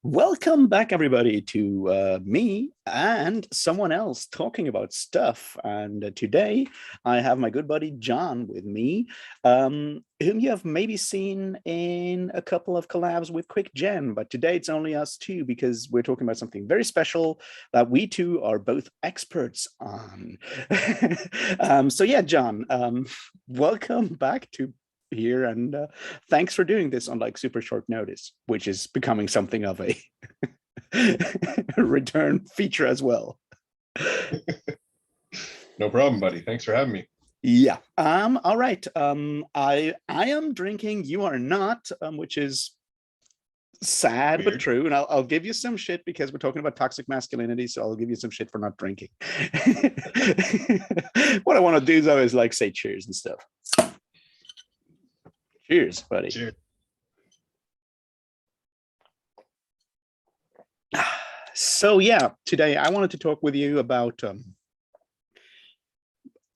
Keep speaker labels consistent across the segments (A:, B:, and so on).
A: Welcome back, everybody, to me and someone else talking about stuff. And today I have my good buddy John with me, whom you have maybe seen in a couple of collabs with Quick Gen. But today it's only us two because we're talking about something very special that we two are both experts on. So, yeah, John, welcome back to here, and thanks for doing this on like super short notice, which is becoming something of a return feature as well.
B: No problem, buddy. Thanks for having me.
A: Yeah. All right. I am drinking, you are not, which is sad but
B: Weird.
A: true, and I'll give you some shit because we're talking about toxic masculinity, so I'll give you some shit for not drinking. What I want to do though is like say cheers and stuff. Cheers, buddy.
B: Cheers.
A: So yeah, today I wanted to talk with you about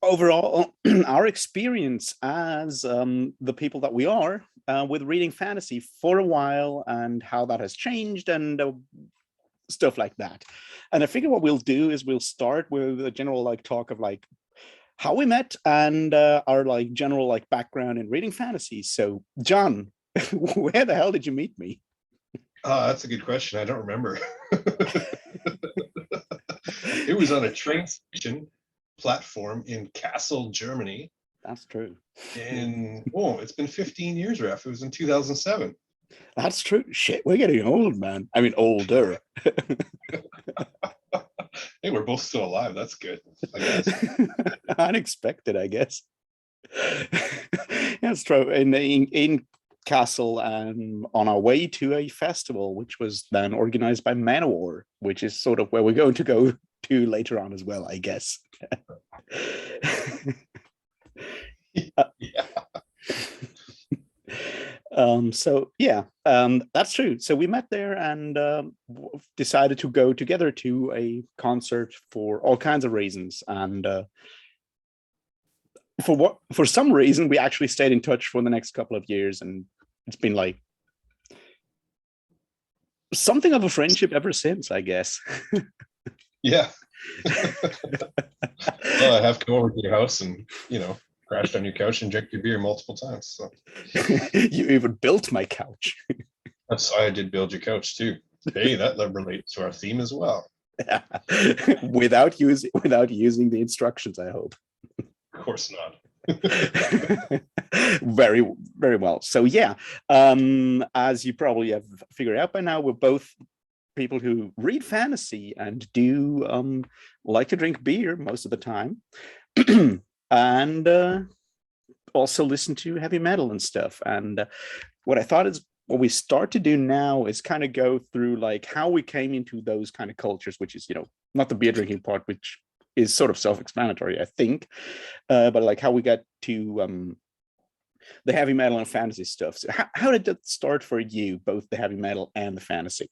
A: overall our experience as the people that we are with reading fantasy for a while and how that has changed and stuff like that. And I figure what we'll do is we'll start with a general like talk of like how we met and our like general like background in reading fantasy. So John, where the hell did you meet me?
B: That's a good question. I don't remember. It was on a train station platform in Kassel, Germany.
A: That's true.
B: It's been 15 years, Ref. It was in 2007.
A: That's true. Shit, we're getting old, man. I mean, older.
B: Hey, we're both still alive. That's good, I guess.
A: Unexpected, I guess. That's true. In Castle and on our way to a festival, which was then organized by Manowar, which is sort of where we're going to go to later on as well, I guess.
B: Yeah.
A: So yeah, that's true. So we met there and decided to go together to a concert for all kinds of reasons. And for some reason, we actually stayed in touch for the next couple of years, and it's been like something of a friendship ever since, I guess.
B: Yeah. Well, I have come over to your house and, crashed on your couch and drank your beer multiple times. So
A: You even built my couch.
B: that's why I did build your couch too. Hey, that relates to our theme as well.
A: without using the instructions, I hope.
B: Of course not.
A: Very, very well. So yeah, as you probably have figured out by now, we're both people who read fantasy and do like to drink beer most of the time. And also listen to heavy metal and stuff. And what I thought is what we start to do now is kind of go through like how we came into those kind of cultures, which is, not the beer drinking part, which is sort of self-explanatory, I think, but like how we got to the heavy metal and fantasy stuff. So how did that start for you, both the heavy metal and the fantasy?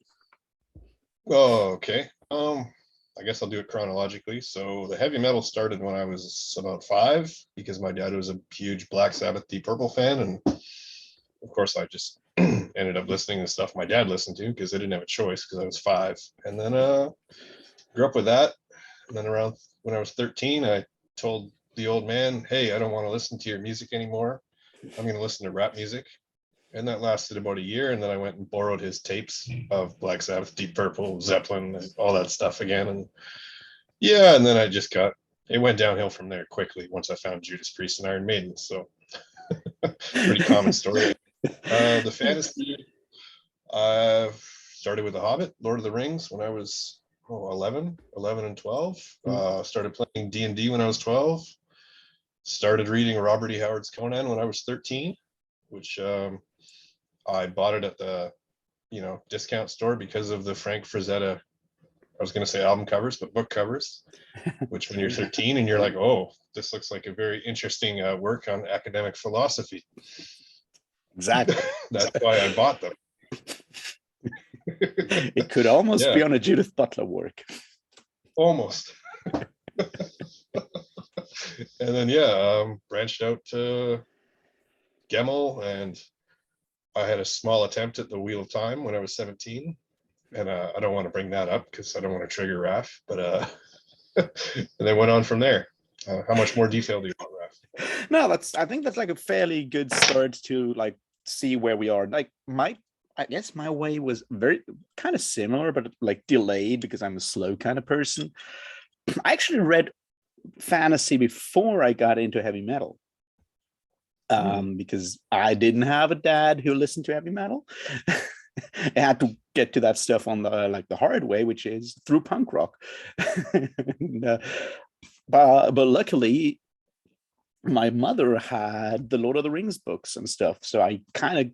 B: Oh, okay. I guess I'll do it chronologically. So the heavy metal started when I was about 5 because my dad was a huge Black Sabbath, Deep Purple fan, and of course I just ended up listening to stuff my dad listened to because I didn't have a choice because I was 5. And then grew up with that. And then around when I was 13, I told the old man, "Hey, I don't want to listen to your music anymore. I'm going to listen to rap music." And that lasted about a year. And then I went and borrowed his tapes of Black Sabbath, Deep Purple, Zeppelin, all that stuff again. And yeah, and then it went downhill from there quickly once I found Judas Priest and Iron Maiden. So pretty common story. The fantasy, I started with The Hobbit, Lord of the Rings when I was 11 and 12. Started playing D&D when I was 12. Started reading Robert E. Howard's Conan when I was 13, which I bought it at the, discount store because of the Frank Frazetta, I was going to say album covers, but book covers, which when you're 13 and you're like, oh, this looks like a very interesting work on academic philosophy.
A: Exactly.
B: That's why I bought them.
A: It could almost be on a Judith Butler work.
B: Almost. And then, branched out to Gemmel, and I had a small attempt at the Wheel of Time when I was 17. And I don't want to bring that up because I don't want to trigger Raph, but and then went on from there. How much more detail do you want, Raph?
A: No, I think that's like a fairly good start to like see where we are. Like I guess my way was very kind of similar, but like delayed because I'm a slow kind of person. I actually read fantasy before I got into heavy metal. Because I didn't have a dad who listened to heavy metal. I had to get to that stuff on the hard way, which is through punk rock. and, but luckily, my mother had the Lord of the Rings books and stuff, so I kind of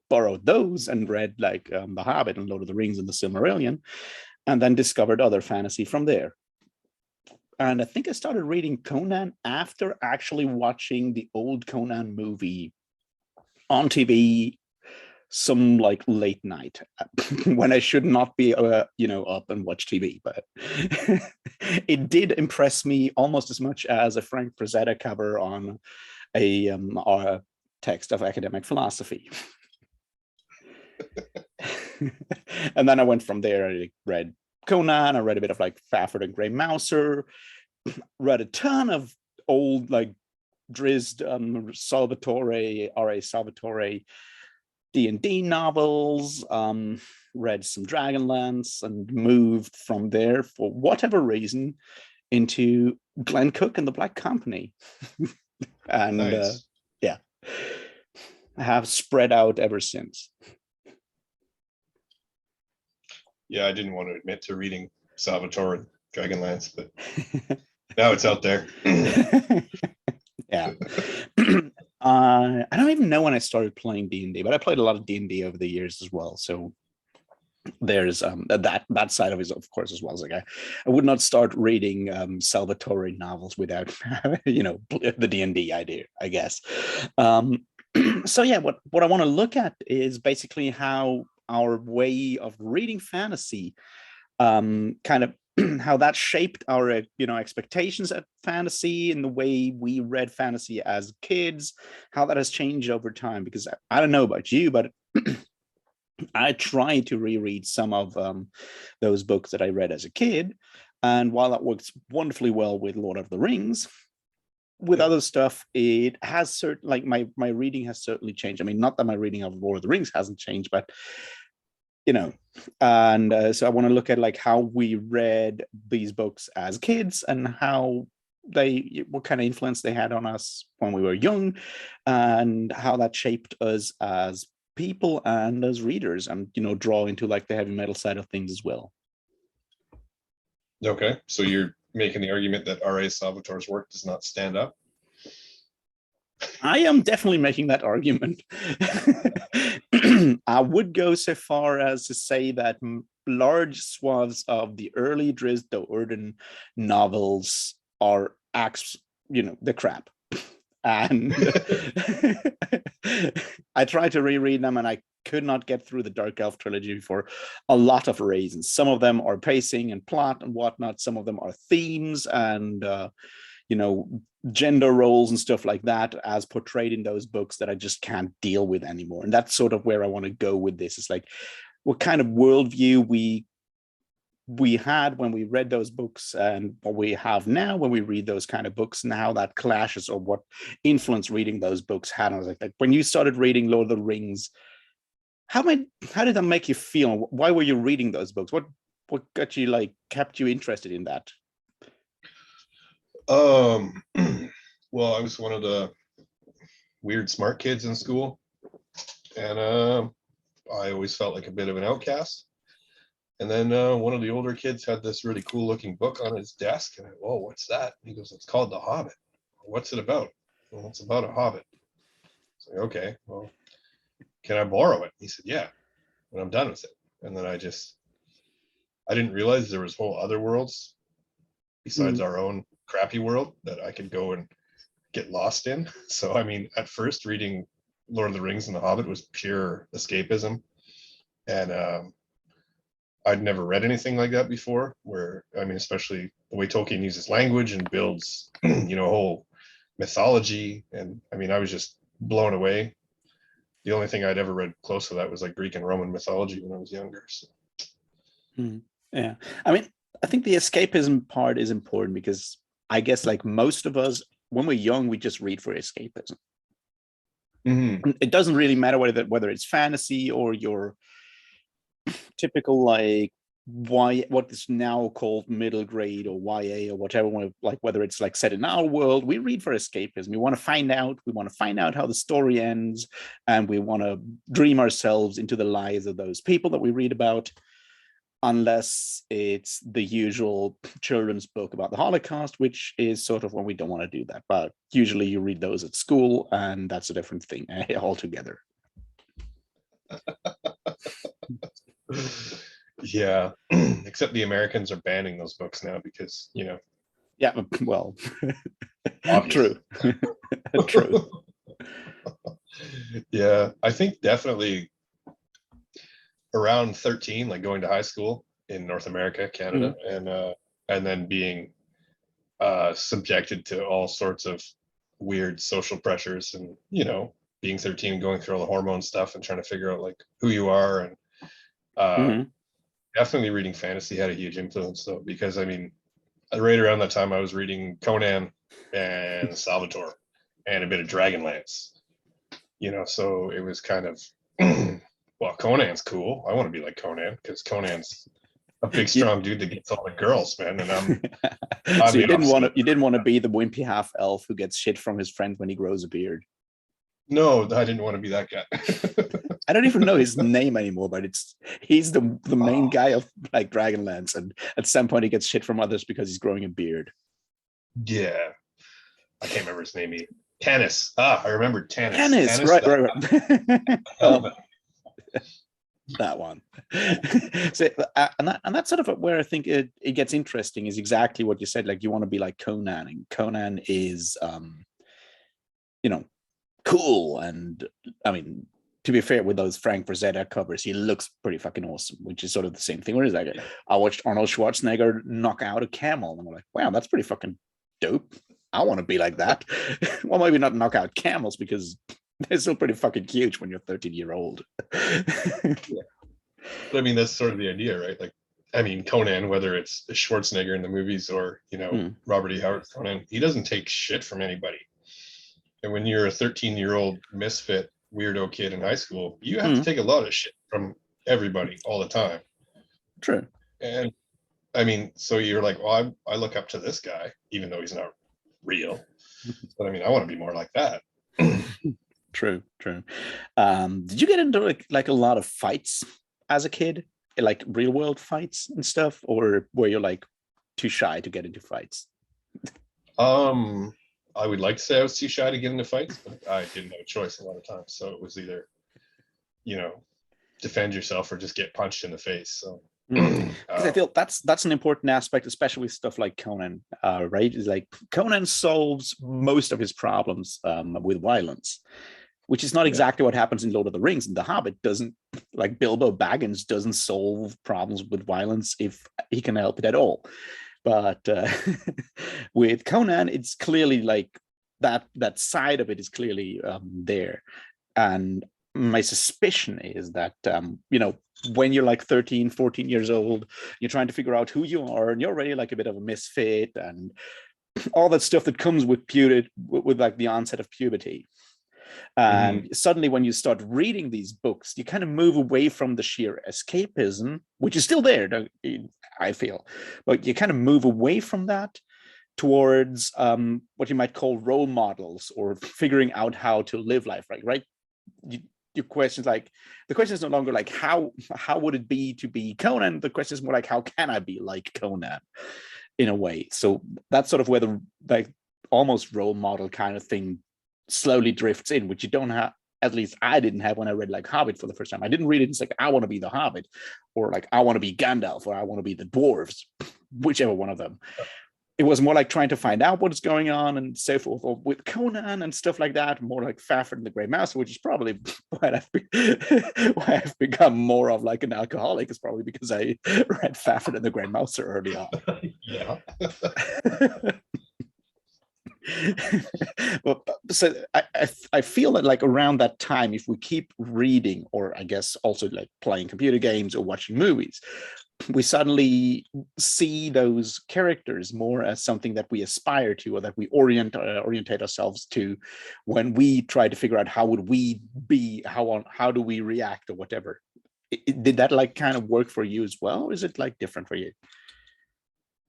A: borrowed those and read like The Hobbit and Lord of the Rings and the Silmarillion, and then discovered other fantasy from there. And I think I started reading Conan after actually watching the old Conan movie on TV some like late night when I should not be up and watch TV, but it did impress me almost as much as a Frank Frazetta cover on a text of academic philosophy. And then I went from there. I read Conan, I read a bit of like Fafford and Grey Mouser, read a ton of old like Drizzt, Salvatore, R.A. Salvatore D&D novels, read some Dragonlance, and moved from there for whatever reason into Glenn Cook and the Black Company. And
B: Nice.
A: yeah, I have spread out ever since.
B: Yeah, I didn't want to admit to reading Salvatore and Dragonlance, but now it's out there.
A: Yeah. I don't even know when I started playing D&D, but I played a lot of D&D over the years as well. So there's that side of it, of course, as well. As like I would not start reading Salvatore novels without the D&D idea, I guess. So yeah, what I want to look at is basically how our way of reading fantasy kind of how that shaped our expectations at fantasy and the way we read fantasy as kids, how that has changed over time. Because I don't know about you, but I try to reread some of those books that I read as a kid, and while that works wonderfully well with Lord of the Rings, with other stuff, it has certain like my reading has certainly changed. I mean, not that my reading of Lord of the Rings hasn't changed, but and so I want to look at like how we read these books as kids and how what kind of influence they had on us when we were young, and how that shaped us as people and as readers, and draw into like the heavy metal side of things as well.
B: Okay, so you're making the argument that R.A. Salvatore's work does not stand up?
A: I am definitely making that argument. I would go so far as to say that large swaths of the early Drizzt Do'Urden novels are the crap. And I tried to reread them and I could not get through the Dark Elf trilogy for a lot of reasons. Some of them are pacing and plot and whatnot. Some of them are themes and gender roles and stuff like that as portrayed in those books that I just can't deal with anymore. And that's sort of where I want to go with this. It's like what kind of worldview we had when we read those books and what we have now when we read those kind of books, and how that clashes, or what influence reading those books had. And I was like when you started reading Lord of the Rings, how did that make you feel? Why were you reading those books? What got you kept you interested in that?
B: Well, I was one of the weird smart kids in school, and I always felt like a bit of an outcast. And then one of the older kids had this really cool looking book on his desk, and I, oh, what's that? And he goes, it's called The Hobbit. What's it about? Well, it's about a hobbit. It's like, okay, well, can I borrow it? He said, yeah, and I'm done with it. And then I didn't realize there was whole other worlds besides our own crappy world that I could go and get lost in. So, I mean, at first reading Lord of the Rings and The Hobbit was pure escapism. And I'd never read anything like that before, where, I mean, especially the way Tolkien uses language and builds, whole mythology. And I mean, I was just blown away. The only thing I'd ever read close to that was like Greek and Roman mythology when I was younger. So
A: Mm. Yeah. I mean, I think the escapism part is important because I guess like most of us, when we're young, we just read for escapism.
B: Mhm.
A: It doesn't really matter whether it's fantasy or your typical like what is now called middle grade or YA or whatever, like whether it's like set in our world. We read for escapism. We want to find out how the story ends, and we want to dream ourselves into the lives of those people that we read about, unless it's the usual children's book about the Holocaust, which is sort of when we don't want to do that. But usually you read those at school, and that's a different thing altogether.
B: Yeah, except the Americans are banning those books now because,
A: Yeah, well, true.
B: obviously.
A: True.
B: Yeah, I think definitely around 13, like going to high school in North America, Canada, and then being subjected to all sorts of weird social pressures, and being 13 and going through all the hormone stuff and trying to figure out like who you are, and
A: Mm-hmm.
B: definitely reading fantasy had a huge influence though, because I mean, right around that time I was reading Conan and Salvatore and a bit of Dragonlance, so it was kind of well, Conan's cool. I want to be like Conan because Conan's a big
A: You,
B: strong dude that gets all the girls, man, and I'm
A: so
B: the opposite.
A: you didn't want to be the wimpy half elf who gets shit from his friends when he grows a beard.
B: No, I didn't want to be that guy.
A: I don't even know his name anymore, but he's the main guy of like Dragonlance, and at some point he gets shit from others because he's growing a beard.
B: Yeah, I can't remember his name either. Tannis. I remember Tannis.
A: Tannis,
B: Tannis,
A: right. Well, that one. So, and that's sort of where I think it gets interesting is exactly what you said. Like you want to be like Conan, and Conan is, cool. And I mean, to be fair, with those Frank Frazetta covers, he looks pretty fucking awesome, which is sort of the same thing. Where is that? I watched Arnold Schwarzenegger knock out a camel, and I'm like, wow, that's pretty fucking dope. I want to be like that. Well, maybe not knock out camels because they're still pretty fucking huge when you're 13-year-old.
B: yeah. But I mean, that's sort of the idea, right? Like, I mean, Conan, whether it's Schwarzenegger in the movies or, Robert E. Howard's Conan, he doesn't take shit from anybody. And when you're a 13-year-old misfit weirdo kid in high school, you have to take a lot of shit from everybody all the time.
A: True.
B: And I mean, so you're like, well, I look up to this guy, even though he's not real. But I mean, I want to be more like that.
A: True. Did you get into like a lot of fights as a kid, like real world fights and stuff, or were you like too shy to get into fights?
B: I would like to say I was too shy to get into fights, but I didn't have a choice a lot of times. So it was either, defend yourself or just get punched in the face. So
A: because I feel that's an important aspect, especially with stuff like Conan, right? Is like Conan solves most of his problems with violence, which is not exactly what happens in Lord of the Rings. And The Hobbit doesn't, like Bilbo Baggins doesn't solve problems with violence if he can help it at all. But with Conan, it's clearly like that side of it is clearly there. And my suspicion is that, when you're like 13, 14 years old, you're trying to figure out who you are, and you're already like a bit of a misfit and all that stuff that comes with puberty, with like the onset of puberty. And suddenly when you start reading these books, you kind of move away from the sheer escapism, which is still there, I feel, but you kind of move away from that towards what you might call role models or figuring out how to live life, right? Your questions, like the question is no longer like how would it be to be Conan? The question is more like how can I be like Conan in a way? So that's sort of where the like almost role model kind of thing slowly drifts in, which you don't have, at least I didn't have when I read like Hobbit for the first time. I didn't read it. It's like, I want to be the Hobbit, or like, I want to be Gandalf, or I want to be the dwarves, whichever one of them. It was more like trying to find out what's going on and so forth. Or with Conan and stuff like that, more like Fafhrd and the Grey Mouse, which is probably why I've become more of like an alcoholic, is probably because I read Fafhrd and the Grey Mouse early on.
B: Yeah.
A: Well, so I feel that like around that time, if we keep reading, or I guess also like playing computer games or watching movies, we suddenly see those characters more as something that we aspire to, or that we orientate ourselves to, when we try to figure out how would we be, how do we react or whatever. Did that like kind of work for you as well, or is it like different for you?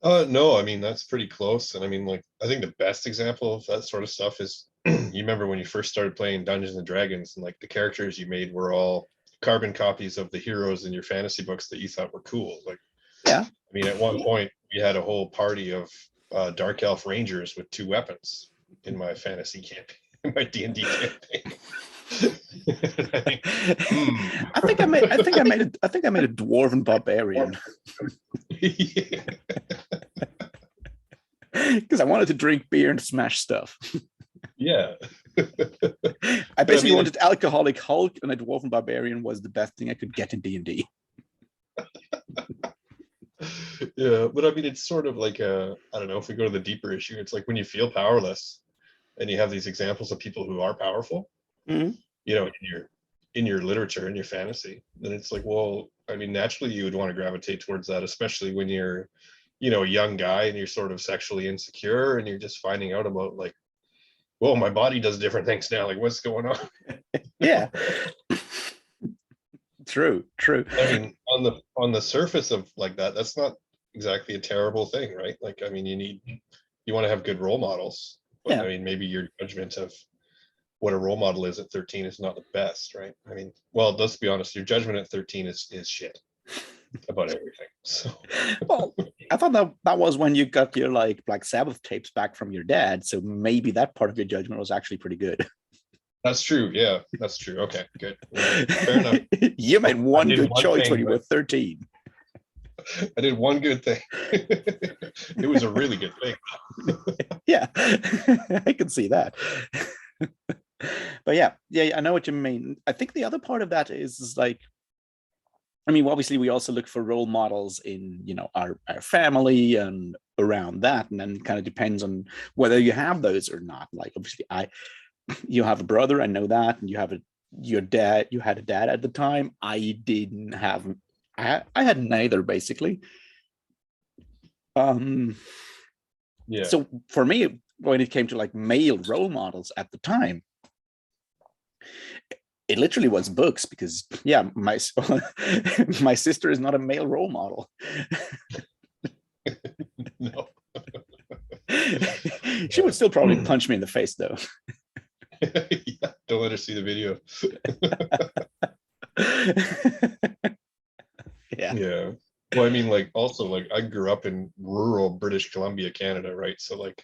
B: No, I mean that's pretty close. And I mean, like, I think the best example of that sort of stuff is you remember when you first started playing Dungeons and Dragons, and like the characters you made were all carbon copies of the heroes in your fantasy books that you thought were cool. Like,
A: Yeah.
B: I mean, at one point we had a whole party of dark elf rangers with 2 weapons in my fantasy campaign, in my D&D campaign. I mean,
A: I think I made a dwarven barbarian.
B: yeah.
A: Because I wanted to drink beer and smash stuff.
B: Yeah.
A: I basically wanted alcoholic Hulk, and a dwarven barbarian was the best thing I could get in D&D.
B: Yeah, but I mean, it's sort of like I don't know, if we go to the deeper issue, it's like when you feel powerless and you have these examples of people who are powerful,
A: mm-hmm.
B: you know, in your literature, in your fantasy, then it's like, well, I mean, naturally you would want to gravitate towards that, especially when you're, you know, a young guy and you're sort of sexually insecure and you're just finding out about like, well, my body does different things now. Like, what's going on?
A: Yeah. True.
B: I mean, on the surface of like that, that's not exactly a terrible thing, right? Like, I mean, you want to have good role models, but
A: Yeah.
B: I mean, maybe your judgment of what a role model is at 13 is not the best, right? I mean, well, let's be honest, your judgment at 13 is shit about everything. So,
A: well, I thought that was when you got your like Black Sabbath tapes back from your dad, so maybe that part of your judgment was actually pretty good.
B: that's true. Yeah, that's true. Okay, good. Well, fair enough.
A: You made one good choice
B: thing,
A: when you were 13.
B: I did one good thing. It was a really good thing.
A: Yeah, I can see that. But yeah, I know what you mean. I think the other part of that is like, I mean, obviously we also look for role models in, you know, our family and around that, and then it kind of depends on whether you have those or not. Like, obviously you have a brother, I know that, and you had a dad at the time. I didn't have, I had neither, basically.
B: Yeah.
A: So for me, when it came to like male role models at the time, it literally was books, because yeah, my my sister is not a male role model.
B: No.
A: She would still probably punch me in the face though.
B: Yeah, don't let her see the video. Yeah. Well, I mean, like, also, like, I grew up in rural British Columbia, Canada, right? So, like,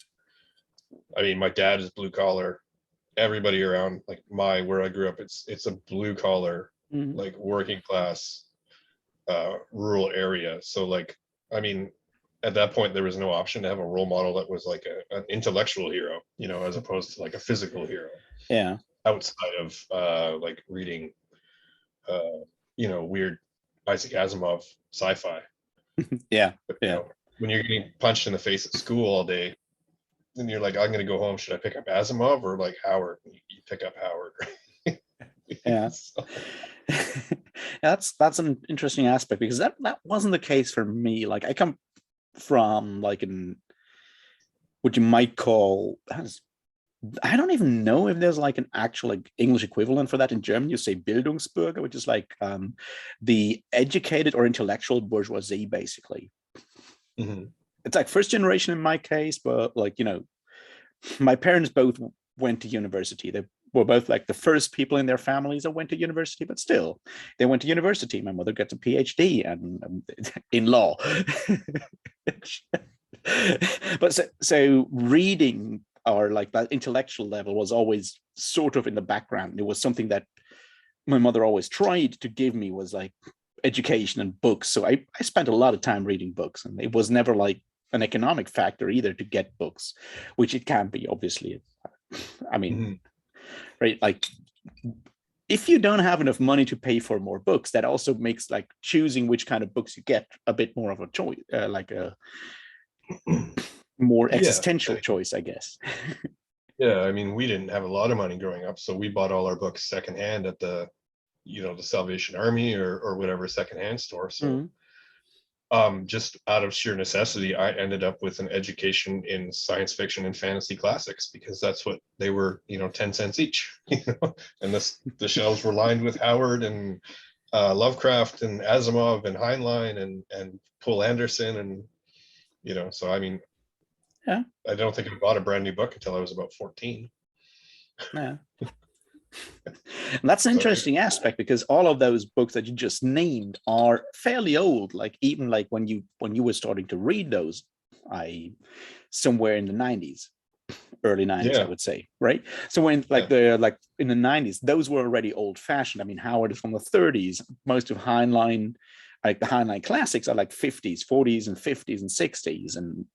B: I mean, my dad is blue collar. Everybody around, like, where I grew up, it's a blue collar,
A: mm-hmm.
B: like, working class, rural area. So, like, I mean, at that point, there was no option to have a role model that was like an intellectual hero, you know, as opposed to like a physical hero.
A: Yeah.
B: Outside of like reading, you know, weird Isaac Asimov sci-fi.
A: Yeah.
B: But, you know, when you're getting punched in the face at school all day, then you're like, I'm going to go home. Should I pick up Asimov or like Howard? You pick up Howard.
A: Yeah.
B: So.
A: That's an interesting aspect, because that wasn't the case for me. Like, I come from like what you might call, I don't even know if there's like an actual like English equivalent for that. In German you say Bildungsbürger, which is like the educated or intellectual bourgeoisie, basically.
B: Mm-hmm.
A: It's like first generation in my case, but like, you know, my parents both went to university. They were both like the first people in their families that went to university, but still, they went to university. My mother gets a PhD and in law. But so reading, or like that intellectual level, was always sort of in the background. It was something that my mother always tried to give me, was like education and books. So I spent a lot of time reading books, and it was never like an economic factor either to get books, which it can be, obviously. I mean, mm-hmm. Right, like if you don't have enough money to pay for more books, that also makes like choosing which kind of books you get a bit more of a choice, like a more existential choice, I guess.
B: Yeah, I mean, we didn't have a lot of money growing up, so we bought all our books secondhand at the, you know, the Salvation Army or whatever secondhand store. So, Just out of sheer necessity, I ended up with an education in science fiction and fantasy classics because that's what they were, 10 cents each, and the shelves were lined with Howard and Lovecraft and Asimov and Heinlein and Poul Anderson. And, so I mean,
A: Yeah.
B: I don't think I bought a brand new book until I was about 14.
A: Yeah. And that's an interesting aspect because all of those books that you just named are fairly old. Like even like when you were starting to read those, somewhere in the 90s, early 90s, I would say, right? So when like like in the 90s, those were already old fashioned. I mean, Howard is from the 30s. Most of Heinlein, like the Heinlein classics, are like 50s, 40s, and 50s and 60s, and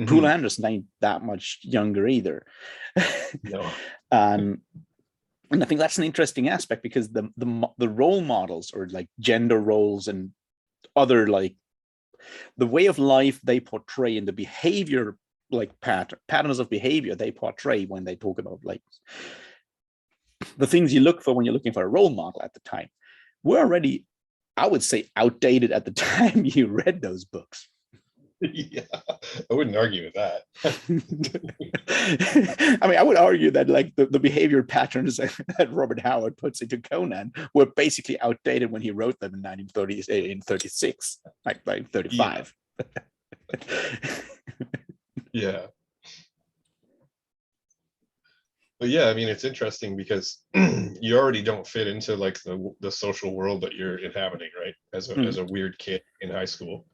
A: Poul Anderson ain't that much younger either.
B: No.
A: And I think that's an interesting aspect because the role models, or like gender roles and other, like the way of life they portray and the behavior, like patterns of behavior they portray when they talk about like the things you look for when you're looking for a role model at the time, were already, I would say, outdated at the time you read those books.
B: Yeah, I wouldn't argue with that.
A: I mean, I would argue that like the behavior patterns that Robert Howard puts into Conan were basically outdated when he wrote them in 1936, like 35.
B: Yeah. But yeah, I mean, it's interesting because you already don't fit into like the social world that you're inhabiting, right? As a weird kid in high school.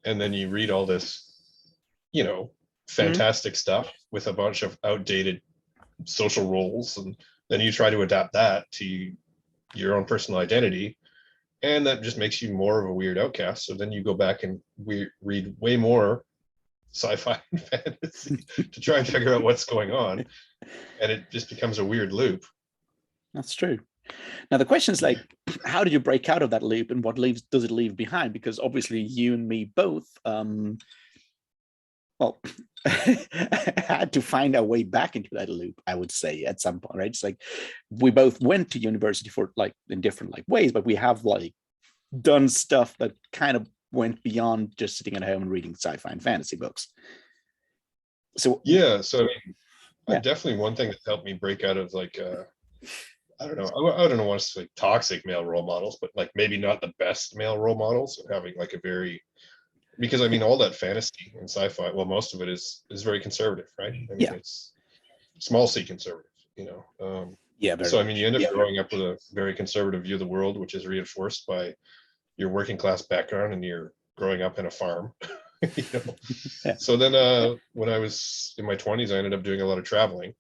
B: And then you read all this, fantastic stuff with a bunch of outdated social roles, and then you try to adapt that to your own personal identity, and that just makes you more of a weird outcast. So then you go back and read way more sci-fi and fantasy to try and figure out what's going on, and it just becomes a weird loop.
A: That's true. Now the question is like, how do you break out of that loop, and what does it leave behind? Because obviously you and me both, had to find our way back into that loop, I would say, at some point, right? It's like we both went to university for like in different like ways, but we have like done stuff that kind of went beyond just sitting at home and reading sci-fi and fantasy books. So
B: yeah, so I mean, definitely one thing that helped me break out of like I don't know. I don't know what's like toxic male role models, but like maybe not the best male role models. Having like a very, because I mean all that fantasy and sci-fi, well, most of it is very conservative, right? I mean, it's small c conservative, so I mean, you end up growing up with a very conservative view of the world, which is reinforced by your working class background and you're growing up in a farm. So then when I was in my 20s, I ended up doing a lot of traveling.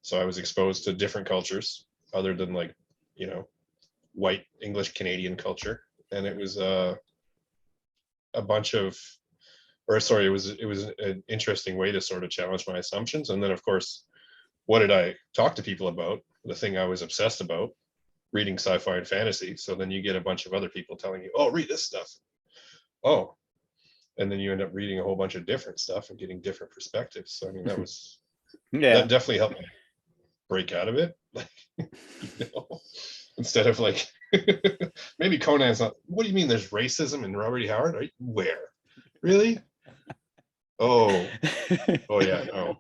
B: So I was exposed to different cultures other than like, white English Canadian culture. And it was a bunch of, or sorry, it was an interesting way to sort of challenge my assumptions. And then of course, what did I talk to people about? The thing I was obsessed about, reading sci-fi and fantasy. So then you get a bunch of other people telling you, oh, read this stuff. Oh, and then you end up reading a whole bunch of different stuff and getting different perspectives. So I mean, that was, that definitely helped me break out of it. Like, instead of like, maybe Conan's not, what do you mean there's racism in Robert E. Howard? Where? Really? Oh yeah, no.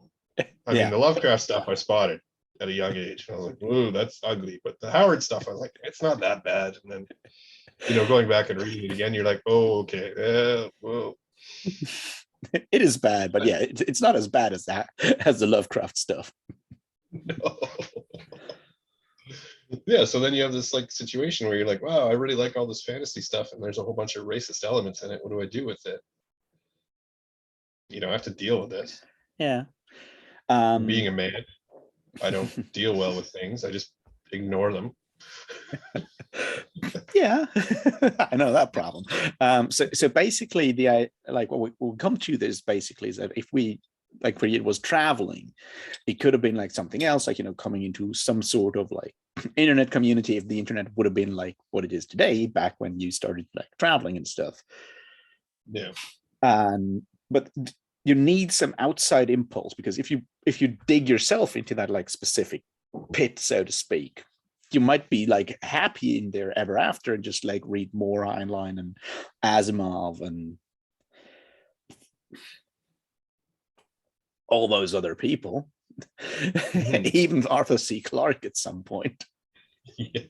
B: I mean, the Lovecraft stuff I spotted at a young age. I was like, ooh, that's ugly. But the Howard stuff, I was like, it's not that bad. And then, going back and reading it again, you're like, oh, okay. Whoa.
A: It is bad, but yeah, it's not as bad as the Lovecraft stuff.
B: No. Yeah, so then you have this like situation where you're like, wow, I really like all this fantasy stuff, and there's a whole bunch of racist elements in it. What do I do with it? I have to deal with this.
A: Yeah.
B: Being a man, I don't deal well with things. I just ignore them.
A: Yeah, I know that problem. So basically, what we'll come to this basically is that if we, like for you, it was traveling, it could have been like something else, like coming into some sort of like internet community. If the internet would have been like what it is today, back when you started like traveling and stuff.
B: Yeah.
A: But you need some outside impulse, because if you dig yourself into that like specific pit, so to speak, you might be like happy in there ever after and just like read more Heinlein and Asimov and all those other people, even Arthur C. Clarke at some point.
B: Yeah.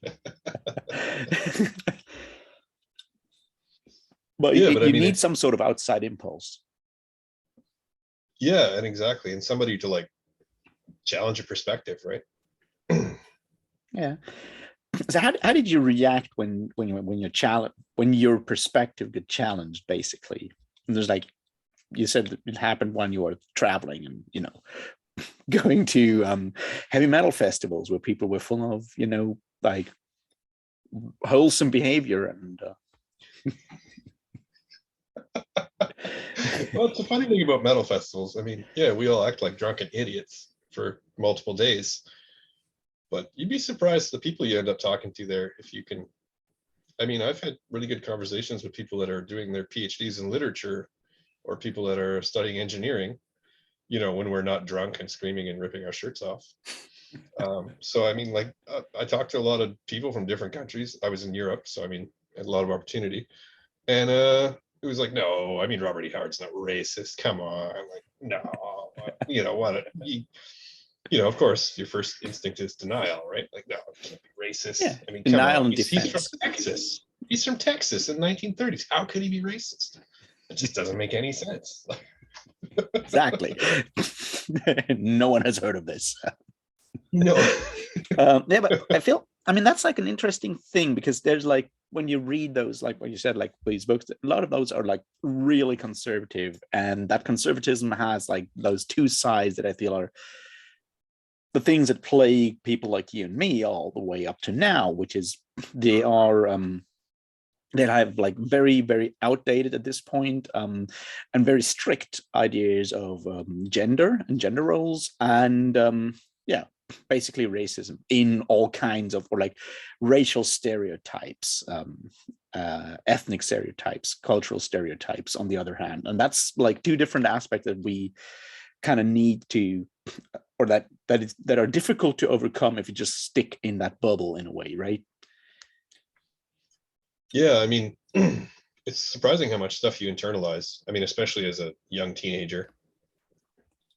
A: But
B: Yeah, but I
A: you
B: mean,
A: need some sort of outside impulse.
B: yeah, and exactly, and somebody to like challenge your perspective, right?
A: Yeah. So how did you react when your perspective get challenged, basically? And there's like, you said it happened when you were traveling and, you know, going to heavy metal festivals where people were full of, you know, like wholesome behavior and
B: Well, it's a funny thing about metal festivals. I mean, yeah, we all act like drunken idiots for multiple days, but you'd be surprised the people you end up talking to there if you can. I mean, I've had really good conversations with people that are doing their PhDs in literature or people that are studying engineering, you know, when we're not drunk and screaming and ripping our shirts off. So, I mean, like, I talked to a lot of people from different countries. I was in Europe, so I mean, had a lot of opportunity. And it was like, no, I mean, Robert E. Howard's not racist. Come on. I'm like, no, you know, what? You know, of course, your first instinct is denial, right? Like, no, it can't be racist.
A: yeah,
B: I mean, come
A: denial
B: on.
A: and
B: He's from
A: defense.
B: Texas. He's from Texas in the 1930s. How could he be racist? It just doesn't make any sense.
A: Exactly. No one has heard of this.
B: No.
A: Yeah, but I mean, that's like an interesting thing because there's like, when you read those, like what you said, like these books, a lot of those are like really conservative, and that conservatism has like those two sides that I feel are the things that plague people like you and me all the way up to now, which is they are that have like very, very outdated at this point, and very strict ideas of gender and gender roles, and yeah, basically racism in all kinds of, or like racial stereotypes, ethnic stereotypes, cultural stereotypes on the other hand. And that's like two different aspects that we kind of need to, or that are difficult to overcome if you just stick in that bubble in a way, right?
B: Yeah, I mean, it's surprising how much stuff you internalize. I mean, especially as a young teenager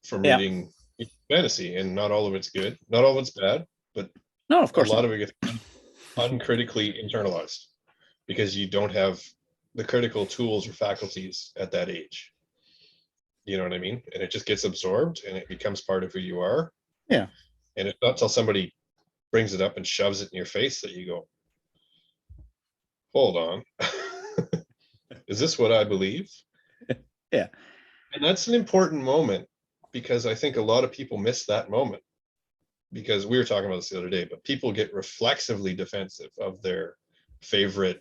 B: from
A: Yeah.
B: reading fantasy, and not all of it's good, not all of it's bad, but
A: No, of
B: a
A: course
B: lot
A: not.
B: of it gets uncritically internalized because you don't have the critical tools or faculties at that age. You know what I mean? And it just gets absorbed and it becomes part of who you are.
A: Yeah.
B: And it's not until somebody brings it up and shoves it in your face that you go, hold on. Is this what I believe?
A: Yeah.
B: And that's an important moment because I think a lot of people miss that moment, because we were talking about this the other day, but people get reflexively defensive of their favorite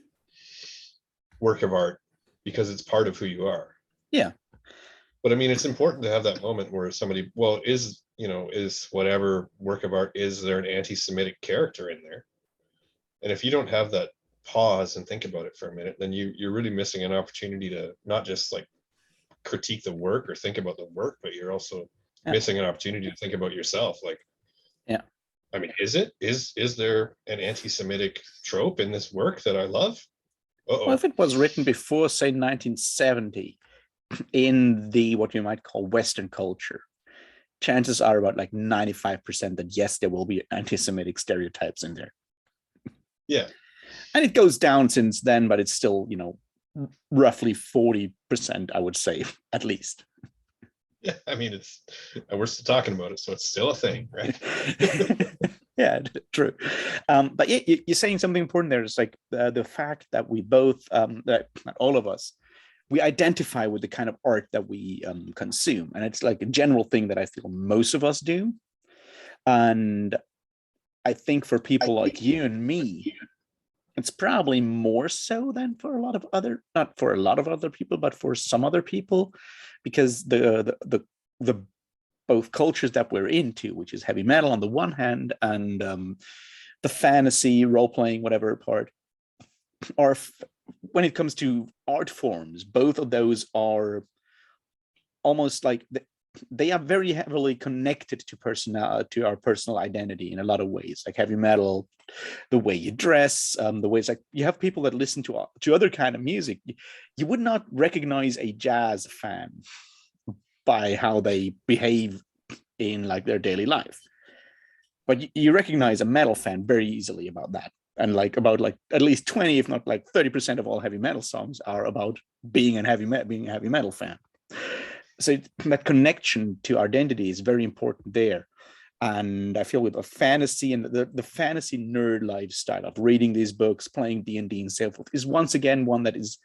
B: work of art because it's part of who you are.
A: Yeah.
B: But I mean, it's important to have that moment where somebody, well, is, you know, is whatever work of art, is there an anti-Semitic character in there? And if you don't have that pause and think about it for a minute, then you're really missing an opportunity to not just like critique the work or think about the work, but you're also
A: Yeah.
B: missing an opportunity to think about yourself. Like,
A: Yeah.
B: I mean, is there an anti-Semitic trope in this work that I love?
A: Well,
B: Uh-oh.
A: if it was written before, say, 1970, in the what you might call Western culture, chances are about like 95% that yes, there will be anti-Semitic stereotypes in there.
B: Yeah.
A: And it goes down since then, but it's still, you know, roughly 40%, I would say, at least.
B: Yeah. I mean, we're still talking about it, so it's still a thing, right?
A: Yeah, true. But yeah, you're saying something important there. It's like the fact that we both, that not all of us, we identify with the kind of art that we consume. And it's like a general thing that I feel most of us do. And I think for people like you and me, it's probably more so than for a lot of other, not for a lot of other people, but for some other people, because the both cultures that we're into, which is heavy metal on the one hand, and the fantasy, role playing, whatever part, are when it comes to art forms, both of those are almost like they are very heavily connected to our personal identity in a lot of ways, like heavy metal, the way you dress, the ways like you have people that listen to other kind of music. You would not recognize a jazz fan by how they behave in like their daily life, but you recognize a metal fan very easily about that. And like about like at least 20, if not like 30% of all heavy metal songs are about being a heavy metal fan. So that connection to identity is very important there. And I feel with a fantasy and the fantasy nerd lifestyle of reading these books, playing D&D and so forth is once again one that is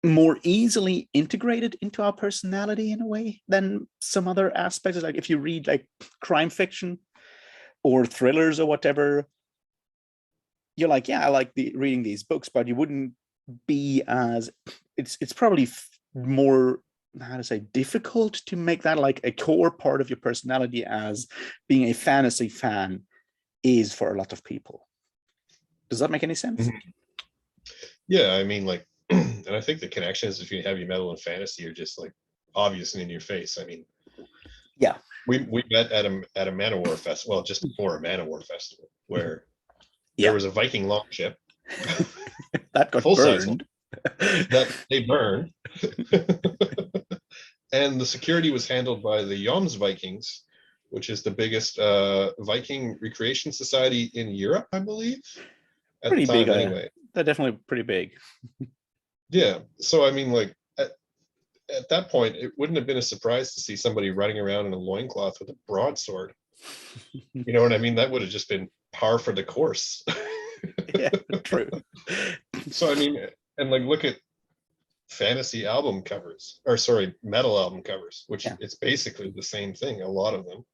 A: more easily integrated into our personality in a way than some other aspects. Like if you read like crime fiction or thrillers or whatever, you're like, yeah, I like reading these books, but you wouldn't be as, it's probably more, how to say, difficult to make that like a core part of your personality as being a fantasy fan is for a lot of people. Does that make any sense?
B: Yeah, I mean, like, and I think the connections between heavy metal and fantasy are just like obvious and in your face. I mean,
A: yeah,
B: we met at a Man-O-War festival, well, just before a Man-O-War festival, where there was a Viking longship
A: that got burned.
B: That they burned. And the security was handled by the Jomsvikings, which is the biggest Viking recreation society in Europe, I believe. At
A: pretty
B: the time,
A: big,
B: anyway.
A: They're definitely pretty big.
B: Yeah. So, I mean, like, at that point, it wouldn't have been a surprise to see somebody running around in a loincloth with a broadsword. You know what I mean? That would have just been par for the course.
A: Yeah, true.
B: So, I mean, and like, look at fantasy album covers, or sorry, metal album covers, which it's basically the same thing, a lot of them.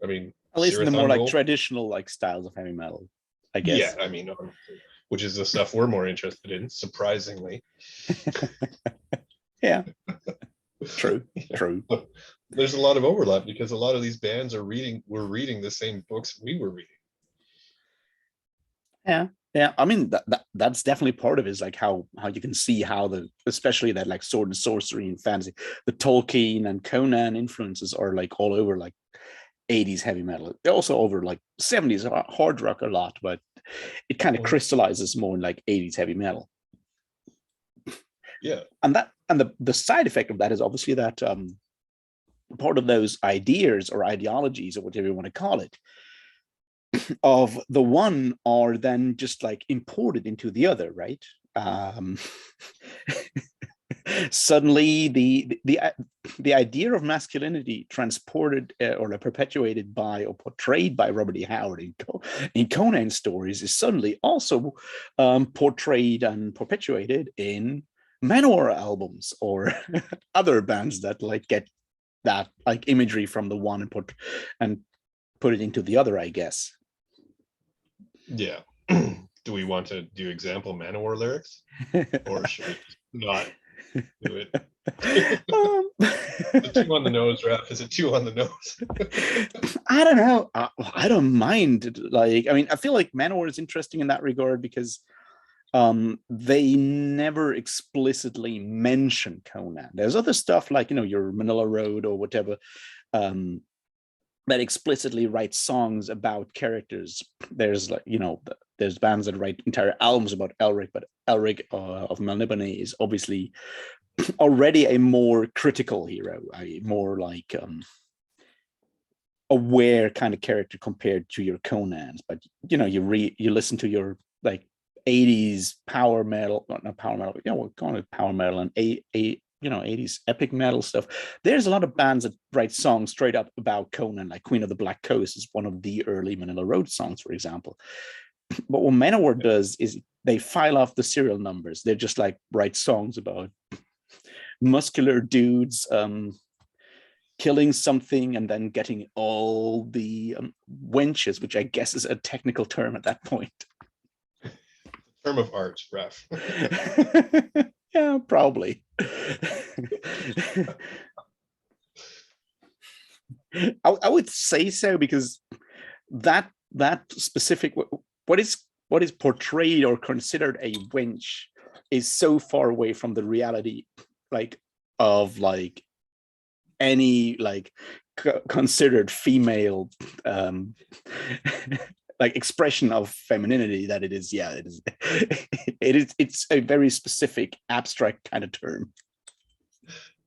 B: I mean,
A: at least in the more like traditional like styles of heavy metal, I guess.
B: Yeah, I mean, which is the stuff we're more interested in, surprisingly.
A: Yeah. True.
B: There's a lot of overlap because a lot of these bands were reading the same books we were reading.
A: Yeah. I mean, that's definitely part of it, is like how you can see how especially that like sword and sorcery and fantasy, the Tolkien and Conan influences are like all over like 80s heavy metal. They're also over like 70s hard rock a lot, but it kind of crystallizes more in like 80s heavy metal.
B: Yeah.
A: And the side effect of that is obviously that part of those ideas or ideologies or whatever you want to call it of the one are then just like imported into the other, right? Suddenly the idea of masculinity transported or perpetuated by or portrayed by Robert E. Howard in Conan stories is suddenly also portrayed and perpetuated in Man-O-War albums or other bands that like get that like imagery from the one and put it into the other, I guess.
B: Yeah. Do we want to do example Man-O-War lyrics, or should we not do it? Is it too on the nose, Raph? Is it too on the nose?
A: I don't know. I don't mind. Like, I mean, I feel like Man-O-War is interesting in that regard because they never explicitly mention Conan. There's other stuff like, you know, your Manila Road or whatever, that explicitly write songs about characters. There's like, you know, there's bands that write entire albums about Elric, but Elric of Melniboné is obviously already a more critical hero, a more like aware kind of character compared to your Conans. But you know, you listen to your like 80s power metal, not power metal, you know, we're calling it power metal and you know, 80s epic metal stuff. There's a lot of bands that write songs straight up about Conan, like Queen of the Black Coast is one of the early Manila Road songs, for example. But what Man-O-War does is they file off the serial numbers. They're just like write songs about muscular dudes killing something and then getting all the wenches, which I guess is a technical term at that point.
B: Term of art, Ref.
A: Yeah, probably. I would say so, because that specific what is portrayed or considered a wench is so far away from the reality like of like any like considered female like expression of femininity that it is. Yeah, it is. It's a very specific abstract kind of term.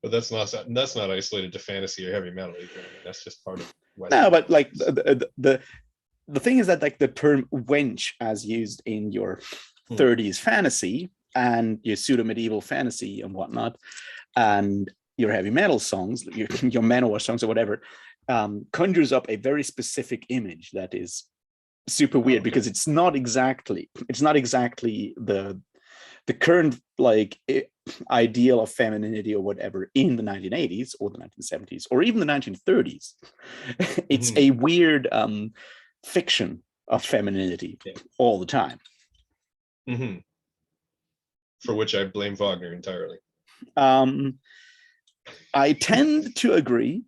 B: But that's not isolated to fantasy or heavy metal either. I mean, that's just part of Western.
A: No, but like the thing is that like the term wench as used in your 30s fantasy and your pseudo medieval fantasy and whatnot, and your heavy metal songs, your Manowar songs or whatever, conjures up a very specific image that is super weird because it's not exactly the current like ideal of femininity or whatever in the 1980s or the 1970s or even the 1930s. It's a weird fiction of femininity all the time.
B: For which I blame Wagner entirely.
A: I tend to agree.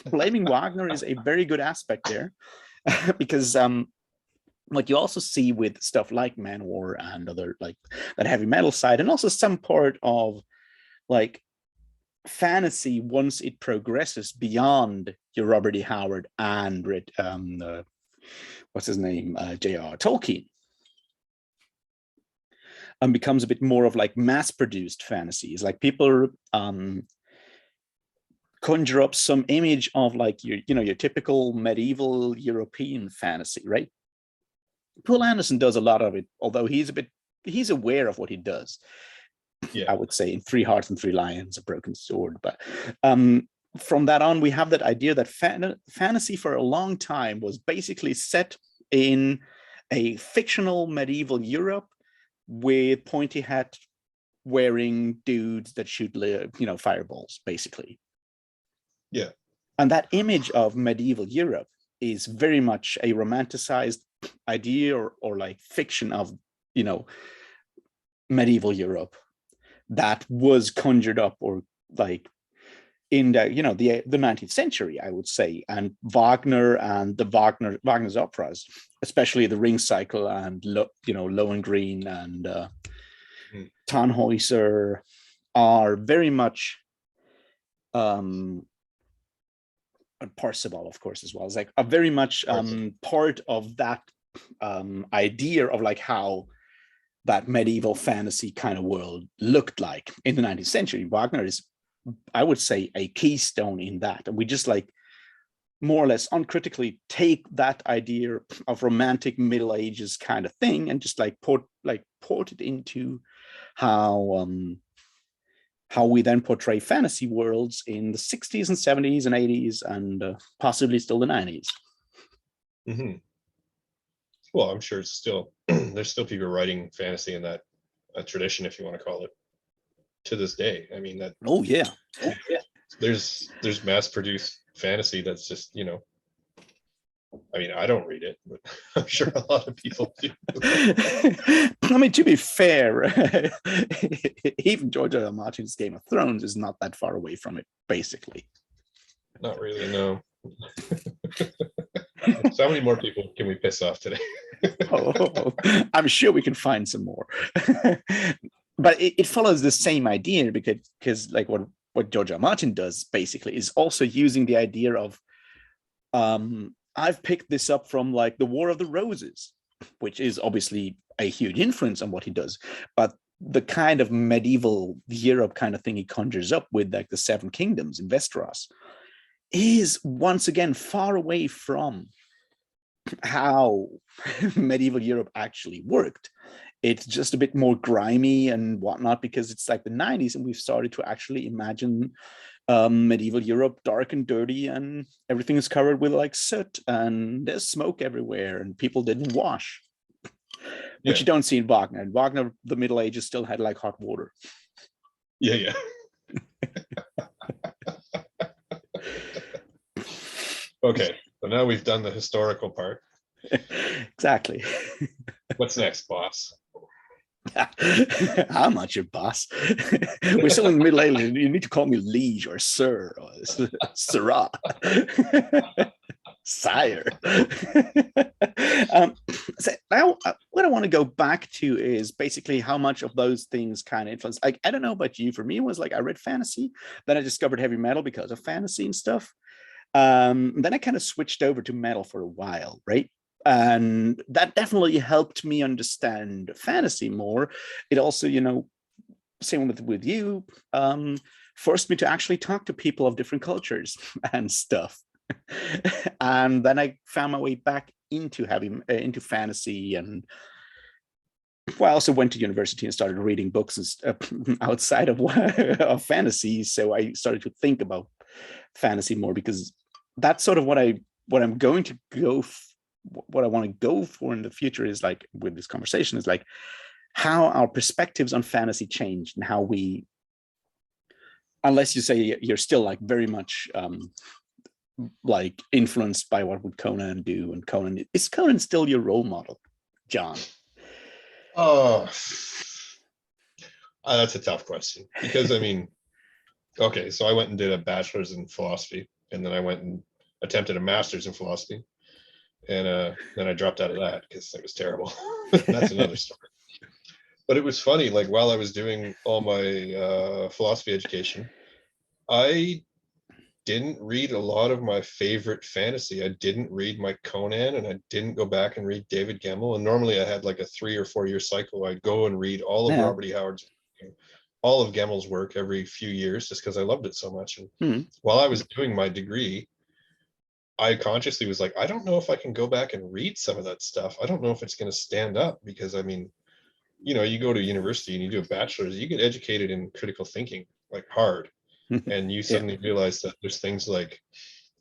A: Blaming Wagner is a very good aspect there, because like you also see with stuff like Manowar and other like that heavy metal side, and also some part of like fantasy once it progresses beyond your Robert E. Howard and what's his name, J.R. Tolkien, and becomes a bit more of like mass-produced fantasies. Like people conjure up some image of like your typical medieval European fantasy, right? Poul Anderson does a lot of it, although he's aware of what he does. I would say in Three Hearts and Three Lions, A Broken Sword. But from that on, we have that idea that fantasy for a long time was basically set in a fictional medieval Europe with pointy hat wearing dudes that shoot fireballs, basically.
B: Yeah.
A: And that image of medieval Europe is very much a romanticized idea or like fiction of medieval Europe that was conjured up or like in the the 19th century, I would say. And Wagner and Wagner's operas, especially the Ring Cycle and Lohengrin and Tannhäuser, are very much and Parsifal, of course, as well. It's like a very much part of that idea of like how that medieval fantasy kind of world looked like in the 19th century. Wagner is, I would say, a keystone in that. And we just like more or less uncritically take that idea of romantic Middle Ages kind of thing and just like port it into how we then portray fantasy worlds in the 60s and 70s and 80s and possibly still the 90s.
B: Mm-hmm. Well, I'm sure it's still there's still people writing fantasy in that tradition, if you want to call it, to this day. I mean that.
A: Oh yeah.
B: There's mass-produced fantasy that's just I mean, I don't read it, but I'm sure a lot of people do.
A: I mean, to be fair, even George R. R. Martin's Game of Thrones is not that far away from it, basically.
B: Not really, no. So how many more people can we piss off today?
A: I'm sure we can find some more. But it follows the same idea because like what George R. R. Martin does basically is also using the idea of I've picked this up from like the War of the Roses, which is obviously a huge influence on what he does. But the kind of medieval Europe kind of thing he conjures up with like the Seven Kingdoms in Westeros is once again far away from how medieval Europe actually worked. It's just a bit more grimy and whatnot because it's like the 90s and we've started to actually imagine medieval Europe dark and dirty and everything is covered with like soot and there's smoke everywhere and people didn't wash, which you don't see in Wagner. In Wagner, the Middle Ages still had like hot water.
B: Yeah. Okay, so now we've done the historical part.
A: Exactly.
B: What's next, boss?
A: I'm not your boss. We're still in the Middle Ages. You need to call me liege or sir or sirrah. Sire. um, so now, what I want to go back to is basically how much of those things kind of influence. Like, I don't know about you. For me, it was like I read fantasy, then I discovered heavy metal because of fantasy and stuff. Then I kind of switched over to metal for a while, right? And that definitely helped me understand fantasy more. It also, same with you, forced me to actually talk to people of different cultures and stuff. And then I found my way back into into fantasy, and well, I also went to university and started reading books outside of fantasy. So I started to think about fantasy more, because that's sort of what I'm going to what I want to go for in the future, is like, with this conversation, is like how our perspectives on fantasy changed, and how we, unless you say you're still like very much like influenced by what would Conan do, and is Conan still your role model, John?
B: Oh, that's a tough question, because I mean, okay, so I went and did a bachelor's in philosophy, and then I went and attempted a master's in philosophy, and then I dropped out of that because it was terrible. That's another story. But it was funny, like while I was doing all my philosophy education, I didn't read a lot of my favorite fantasy. I didn't read my Conan, and I didn't go back and read David Gemmell. And normally I had like a 3 or 4 year cycle. I'd go and read all of
A: Yeah.
B: Robert E. Howard's, all of Gemmell's work every few years, just because I loved it so much. And while I was doing my degree, I consciously was like, I don't know if I can go back and read some of that stuff. I don't know if it's going to stand up, because I mean, you go to university and you do a bachelor's, you get educated in critical thinking, like hard. And you suddenly realize that there's things like,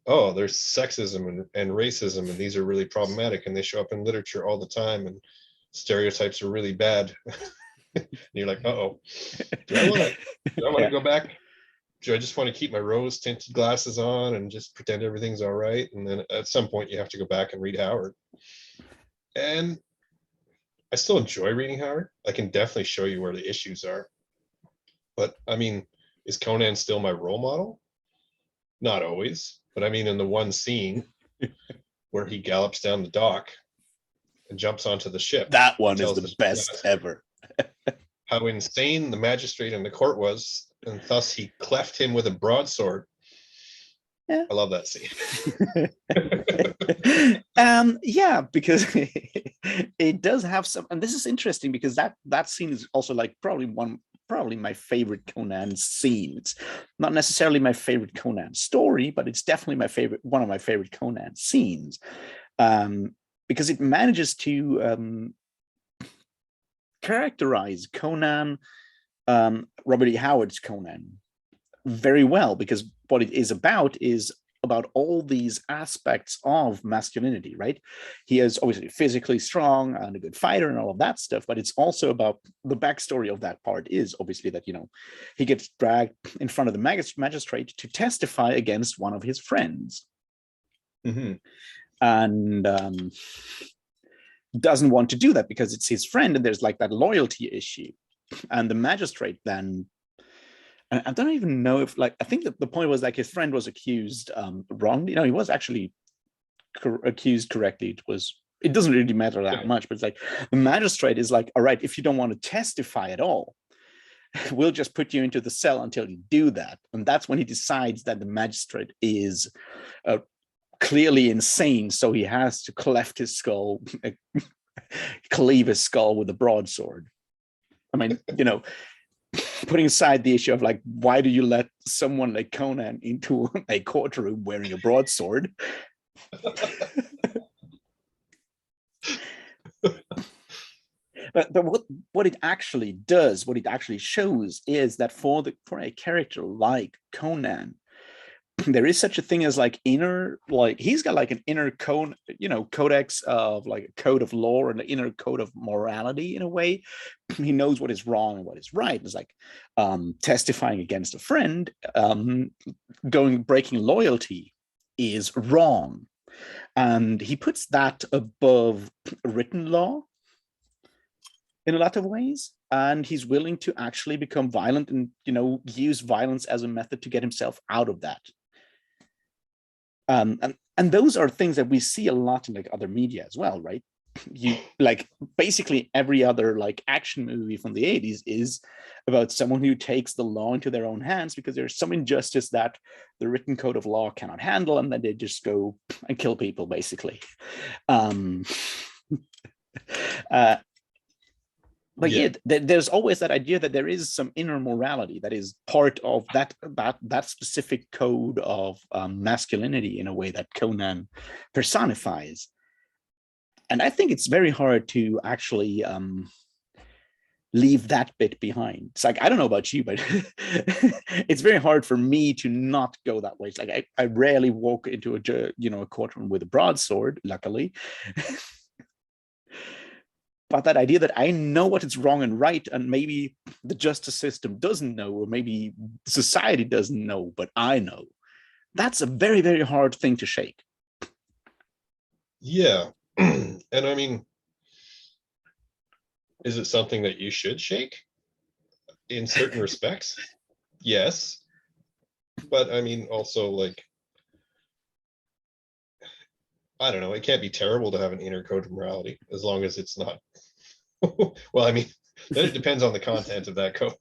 B: oh, there's sexism and racism, and these are really problematic, and they show up in literature all the time, and stereotypes are really bad. And you're like, uh-oh, do I want to go back? Do I just want to keep my rose tinted glasses on and just pretend everything's all right? And then at some point you have to go back and read Howard. And I still enjoy reading Howard. I can definitely show you where the issues are. But I mean, is Conan still my role model? Not always. But I mean, in the one scene where he gallops down the dock and jumps onto the ship,
A: that one is the best ever.
B: How insane the magistrate in the court was, and thus he cleft him with a broadsword. Yeah. I love that scene.
A: Yeah, because it does have some, and this is interesting because that scene is also like probably my favorite Conan scenes. Not necessarily my favorite Conan story, but it's definitely one of my favorite Conan scenes, because it manages to characterize Conan, Robert E. Howard's Conan, very well, because what it is about all these aspects of masculinity, right? He is obviously physically strong and a good fighter and all of that stuff, but it's also about the backstory of that part is obviously that, he gets dragged in front of the magistrate to testify against one of his friends. And doesn't want to do that because it's his friend, and there's like that loyalty issue. And the magistrate then, I don't even know if, like, I think that the point was like his friend was accused wrongly. He was actually accused correctly. It doesn't really matter that much, but it's like the magistrate is like, all right, if you don't want to testify at all, we'll just put you into the cell until you do that. And that's when he decides that the magistrate is clearly insane, so he has to cleave his skull with a broadsword. I mean, putting aside the issue of like, why do you let someone like Conan into a courtroom wearing a broadsword? But what it actually does, what it actually shows, is that for a character like Conan, there is such a thing as like he's got like an inner code, codex of like a code of law and an inner code of morality in a way. He knows what is wrong and what is right. It's like testifying against a friend, breaking loyalty is wrong. And he puts that above written law in a lot of ways. And he's willing to actually become violent and, use violence as a method to get himself out of that. And And those are things that we see a lot in like other media as well, right? You like basically every other like action movie from the 80s is about someone who takes the law into their own hands because there's some injustice that the written code of law cannot handle, and then they just go and kill people basically. um uh but yeah, there's always that idea that there is some inner morality that is part of that specific code of masculinity in a way that Conan personifies. And I think it's very hard to actually leave that bit behind. It's like, I don't know about you, but it's very hard for me to not go that way. It's like I rarely walk into a courtroom with a broadsword, luckily. But that idea that I know what is wrong and right, and maybe the justice system doesn't know, or maybe society doesn't know, but I know, that's a very, very hard thing to shake.
B: Yeah. And I mean, is it something that you should shake in certain respects? Yes. But I mean, also, like, I don't know, it can't be terrible to have an inner code of morality as long as it's not. Well, I mean, then it depends on the content of that code.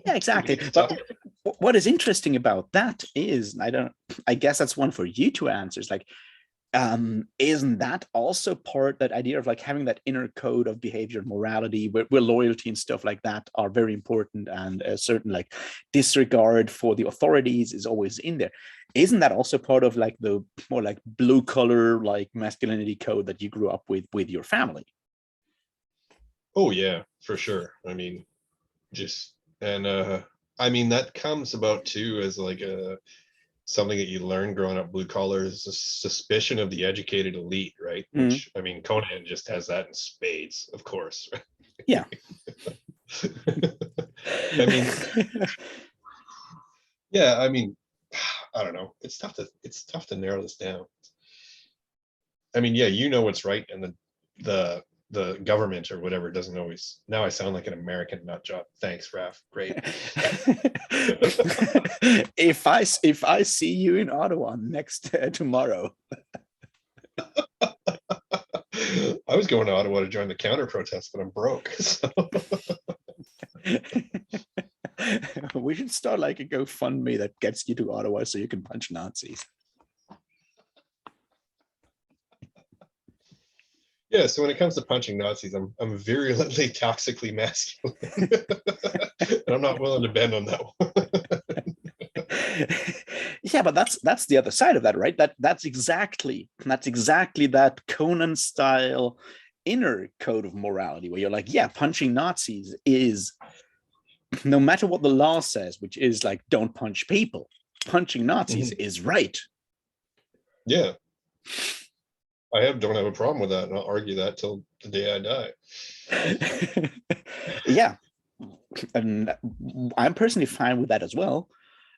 A: Yeah, exactly. But what is interesting about that is, I guess that's one for you to answer. It's like, isn't that also that idea of like having that inner code of behavior and morality where loyalty and stuff like that are very important, and a certain like disregard for the authorities is always in there? Isn't that also part of like the more like blue collar like masculinity code that you grew up with your family?
B: Oh yeah, for sure. I mean, I mean, that comes about too as like something that you learn growing up blue collar is a suspicion of the educated elite, right? Which, I mean, Conan just has that in spades, of course.
A: Yeah.
B: I mean, yeah, I mean, I don't know. It's tough to narrow this down. I mean, yeah, you know what's right, and the government or whatever doesn't always. Now I sound like an American nut job. Thanks, Raf. Great.
A: If I see you in Ottawa next tomorrow.
B: I was going to Ottawa to join the counter protest, but I'm broke. So.
A: We should start like a GoFundMe that gets you to Ottawa so you can punch Nazis.
B: Yeah, so when it comes to punching Nazis, I'm virulently toxically masculine. And I'm not willing to bend on that one.
A: Yeah, but that's the other side of that, right? That's exactly that Conan style inner code of morality where you're like, yeah, punching Nazis is, no matter what the law says, which is like don't punch people, punching Nazis is right.
B: Yeah. Don't have a problem with that, and I'll argue that till the day I die.
A: Yeah. And I'm personally fine with that as well.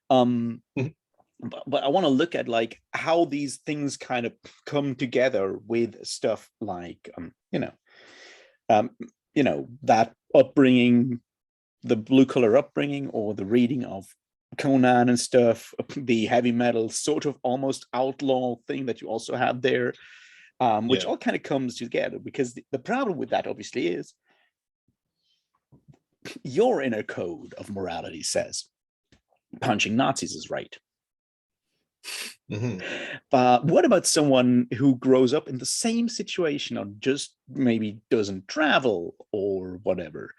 A: But I want to look at like how these things kind of come together with stuff like that upbringing, the blue collar upbringing, or the reading of Conan and stuff, the heavy metal sort of almost outlaw thing that you also have there, which all kind of comes together. Because the problem with that obviously is your inner code of morality says punching Nazis is right. What about someone who grows up in the same situation, or just maybe doesn't travel or whatever,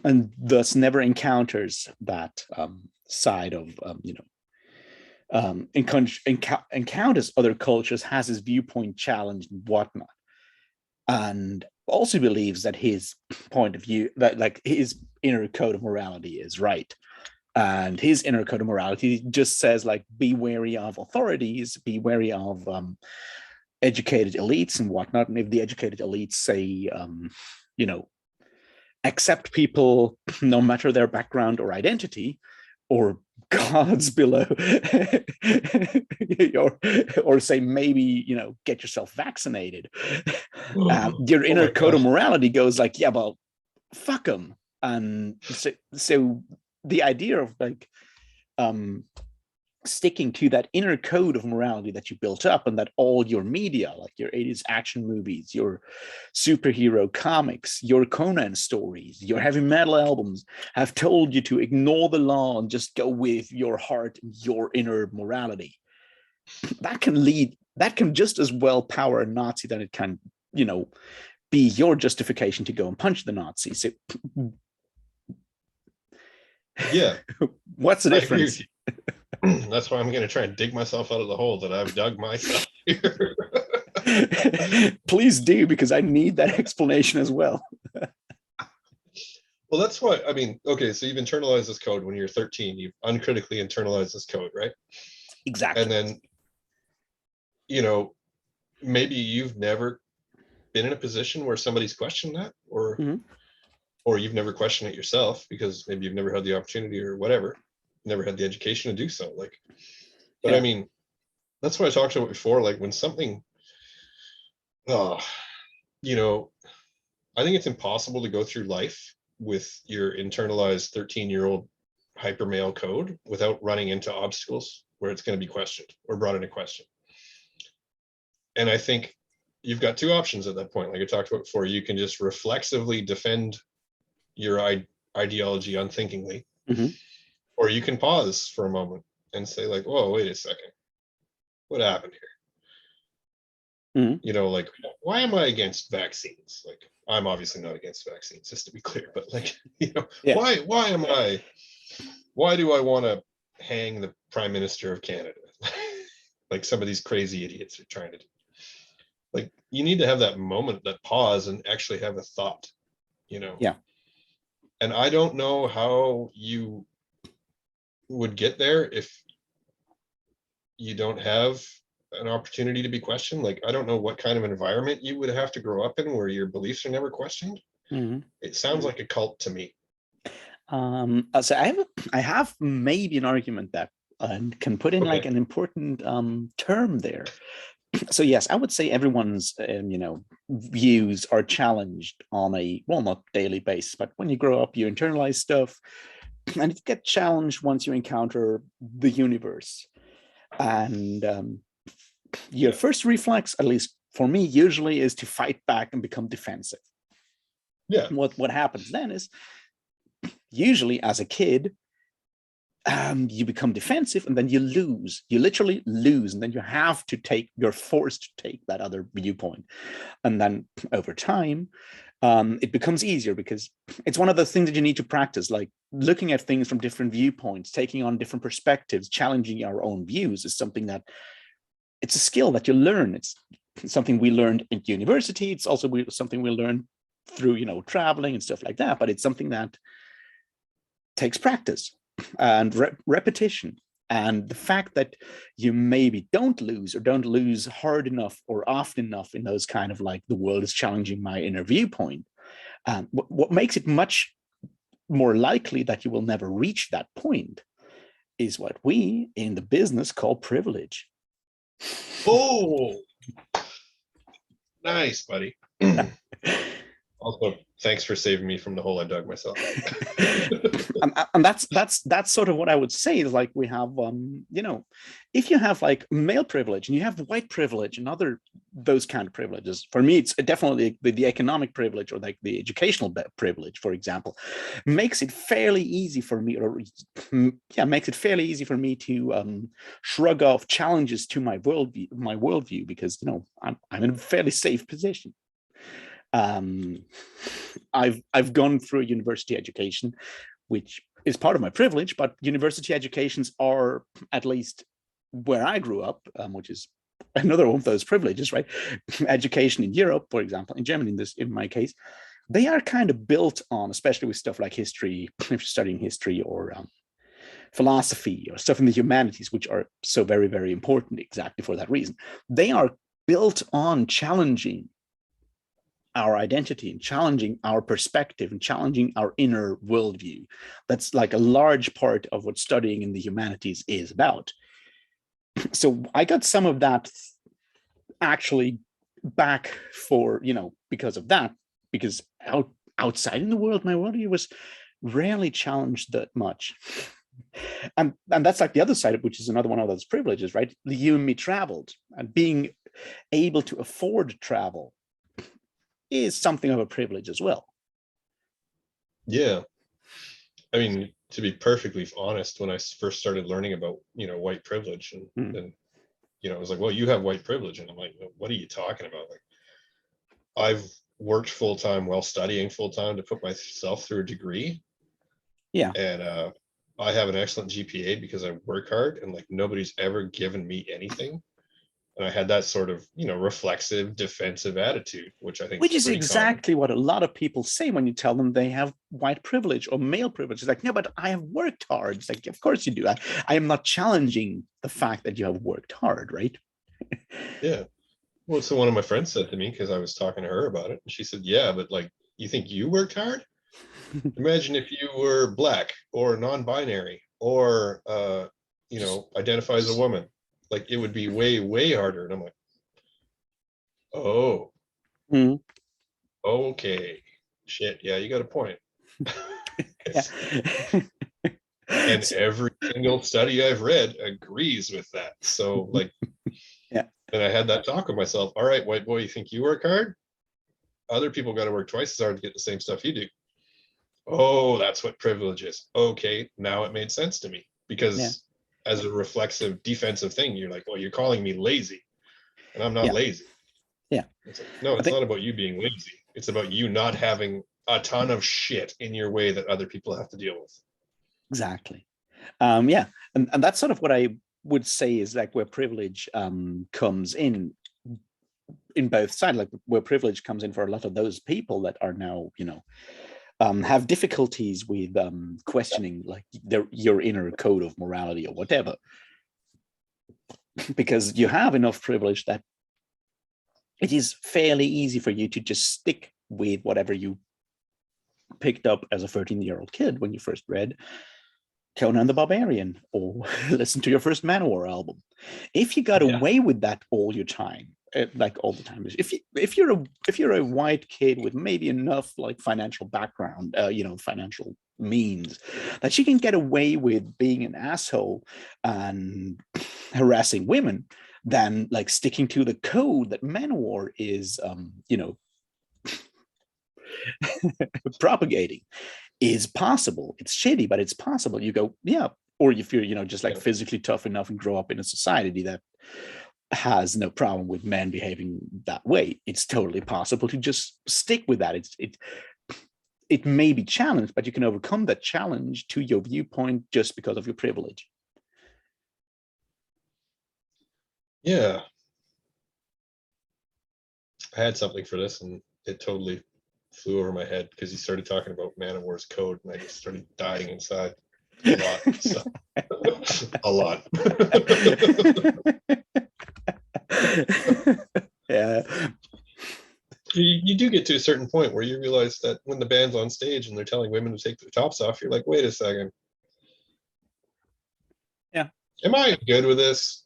A: and thus never encounters that side of encounters other cultures, has his viewpoint challenged and whatnot, and also believes that his point of view, that like his inner code of morality is right? And his inner code of morality just says like, be wary of authorities, be wary of educated elites and whatnot. And if the educated elites say, accept people no matter their background or identity, or gods below, or say maybe get yourself vaccinated, your inner code of morality goes like, yeah, well, fuck them. And so the idea of like sticking to that inner code of morality that you built up, and that all your media, like your 80s action movies, your superhero comics, your Conan stories, your heavy metal albums, have told you to ignore the law and just go with your heart, your inner morality. That can just as well power a Nazi than it can, be your justification to go and punch the Nazis. So,
B: Yeah,
A: what's the difference?
B: That's why I'm going to try and dig myself out of the hole that I've dug myself here.
A: Please do, because I need that explanation as well.
B: Well, that's what I mean. Okay, so you've internalized this code when you're 13. You've uncritically internalized this code, right?
A: Exactly.
B: And then, maybe you've never been in a position where somebody's questioned that, or or you've never questioned it yourself because maybe you've never had the opportunity or whatever, never had the education to do so. But I mean, that's what I talked about before. Like when something, I think it's impossible to go through life with your internalized 13-year-old hyper male code without running into obstacles where it's going to be questioned or brought into question. And I think you've got two options at that point. Like I talked about before, you can just reflexively defend your ideology unthinkingly, or you can pause for a moment and say like, whoa, wait a second, what happened here? Like, why am I against vaccines? Like, I'm obviously not against vaccines, just to be clear, but like, why do I want to hang the Prime Minister of Canada? Like some of these crazy idiots are trying to do. Like, you need to have that moment, that pause, and actually have a thought,
A: Yeah.
B: And I don't know how you would get there if you don't have an opportunity to be questioned. Like, I don't know what kind of environment you would have to grow up in where your beliefs are never questioned. It sounds like a cult to me.
A: So I have maybe an argument that and can put in like an important term there. So yes, I would say everyone's views are challenged on a, well, not daily basis, but when you grow up, you internalize stuff, and you get challenged once you encounter the universe. And your first reflex, at least for me, usually is to fight back and become defensive.
B: Yeah.
A: What happens then is, usually as a kid, you become defensive, and then you lose. You literally lose, and then you're forced to take that other viewpoint. And then over time, it becomes easier, because it's one of the things that you need to practice, like looking at things from different viewpoints, taking on different perspectives, challenging our own views is something that, it's a skill that you learn. It's something we learned in university. It's also something we learn through, traveling and stuff like that, but it's something that takes practice and repetition. And the fact that you maybe don't lose hard enough or often enough in those kind of like, the world is challenging my inner viewpoint, what makes it much more likely that you will never reach that point is what we in the business call privilege.
B: Oh, nice, buddy. Also, thanks for saving me from the hole I dug myself.
A: And that's sort of what I would say is, like, we have if you have like male privilege and you have white privilege and other those kind of privileges, for me it's definitely the economic privilege, or like the educational privilege, for example, makes it fairly easy for me, to shrug off challenges to my worldview, because I'm in a fairly safe position. I've gone through a university education, which is part of my privilege, but university educations are, at least where I grew up, which is another one of those privileges, right? Education in Europe, for example, in Germany, in my case, they are kind of built on, especially with stuff like history, if you're studying history, or philosophy, or stuff in the humanities, which are so very, very important exactly for that reason. They are built on challenging our identity and challenging our perspective and challenging our inner worldview. That's like a large part of what studying in the humanities is about. So I got some of that actually back because of that, because outside in the world, my worldview was rarely challenged that much. And that's like the other side, which is another one of those privileges, right? You and me traveled, and being able to afford travel is something of a privilege as well.
B: Yeah. I mean, to be perfectly honest, when I first started learning about, white privilege and it was like, well, you have white privilege. And I'm like, what are you talking about? Like, I've worked full time while studying full time to put myself through a degree.
A: Yeah.
B: And I have an excellent GPA because I work hard, and like nobody's ever given me anything. And I had that sort of, reflexive defensive attitude, which I think
A: Which
B: is
A: is
B: pretty common.
A: exactly what a lot of people say when you tell them they have white privilege or male privilege. It's like, no, but I have worked hard. It's like, of course you do. I am not challenging the fact that you have worked hard, right?
B: Yeah. Well, so one of my friends said to me, because I was talking to her about it, and she said, yeah, but like, you think you worked hard? Imagine if you were black or non-binary or identify as a woman. Like, it would be way, way harder. And I'm like, oh,
A: Mm.
B: okay. Shit, yeah, you got a point.
A: Yeah.
B: And every single study I've read agrees with that. So like,
A: yeah.
B: and I had that talk with myself. All right, white boy, you think you work hard? Other people got to work twice as hard to get the same stuff you do. Oh, that's what privilege is. Okay, now it made sense to me, because as a reflexive defensive thing, you're like, well, you're calling me lazy, and I'm not lazy.
A: Yeah.
B: It's like, no, it's not about you being lazy. It's about you not having a ton of shit in your way that other people have to deal with.
A: Exactly. Yeah. And that's sort of what I would say is like where privilege comes in both sides, like where privilege comes in for a lot of those people that are now, have difficulties with questioning like your inner code of morality or whatever, because you have enough privilege that it is fairly easy for you to just stick with whatever you picked up as a 13-year-old kid when you first read Conan the Barbarian or listen to your first Manowar album. If you got away with that all your time, like all the time, if you're a white kid with maybe enough like financial background, financial means that you can get away with being an asshole and harassing women, than like sticking to the code that Manowar is, propagating, is possible. It's shitty, but it's possible. You go, yeah. Or if you're, just like physically tough enough and grow up in a society that has no problem with men behaving that way, it's totally possible to just stick with that. It may be challenged, but you can overcome that challenge to your viewpoint just because of your privilege.
B: Yeah. I had something for this and it totally flew over my head because he started talking about Manowar's code and I just started dying inside a lot. So. A lot.
A: Yeah.
B: You do get to a certain point where you realize that when the band's on stage and they're telling women to take their tops off, you're like, wait a second.
A: Yeah.
B: Am I good with this?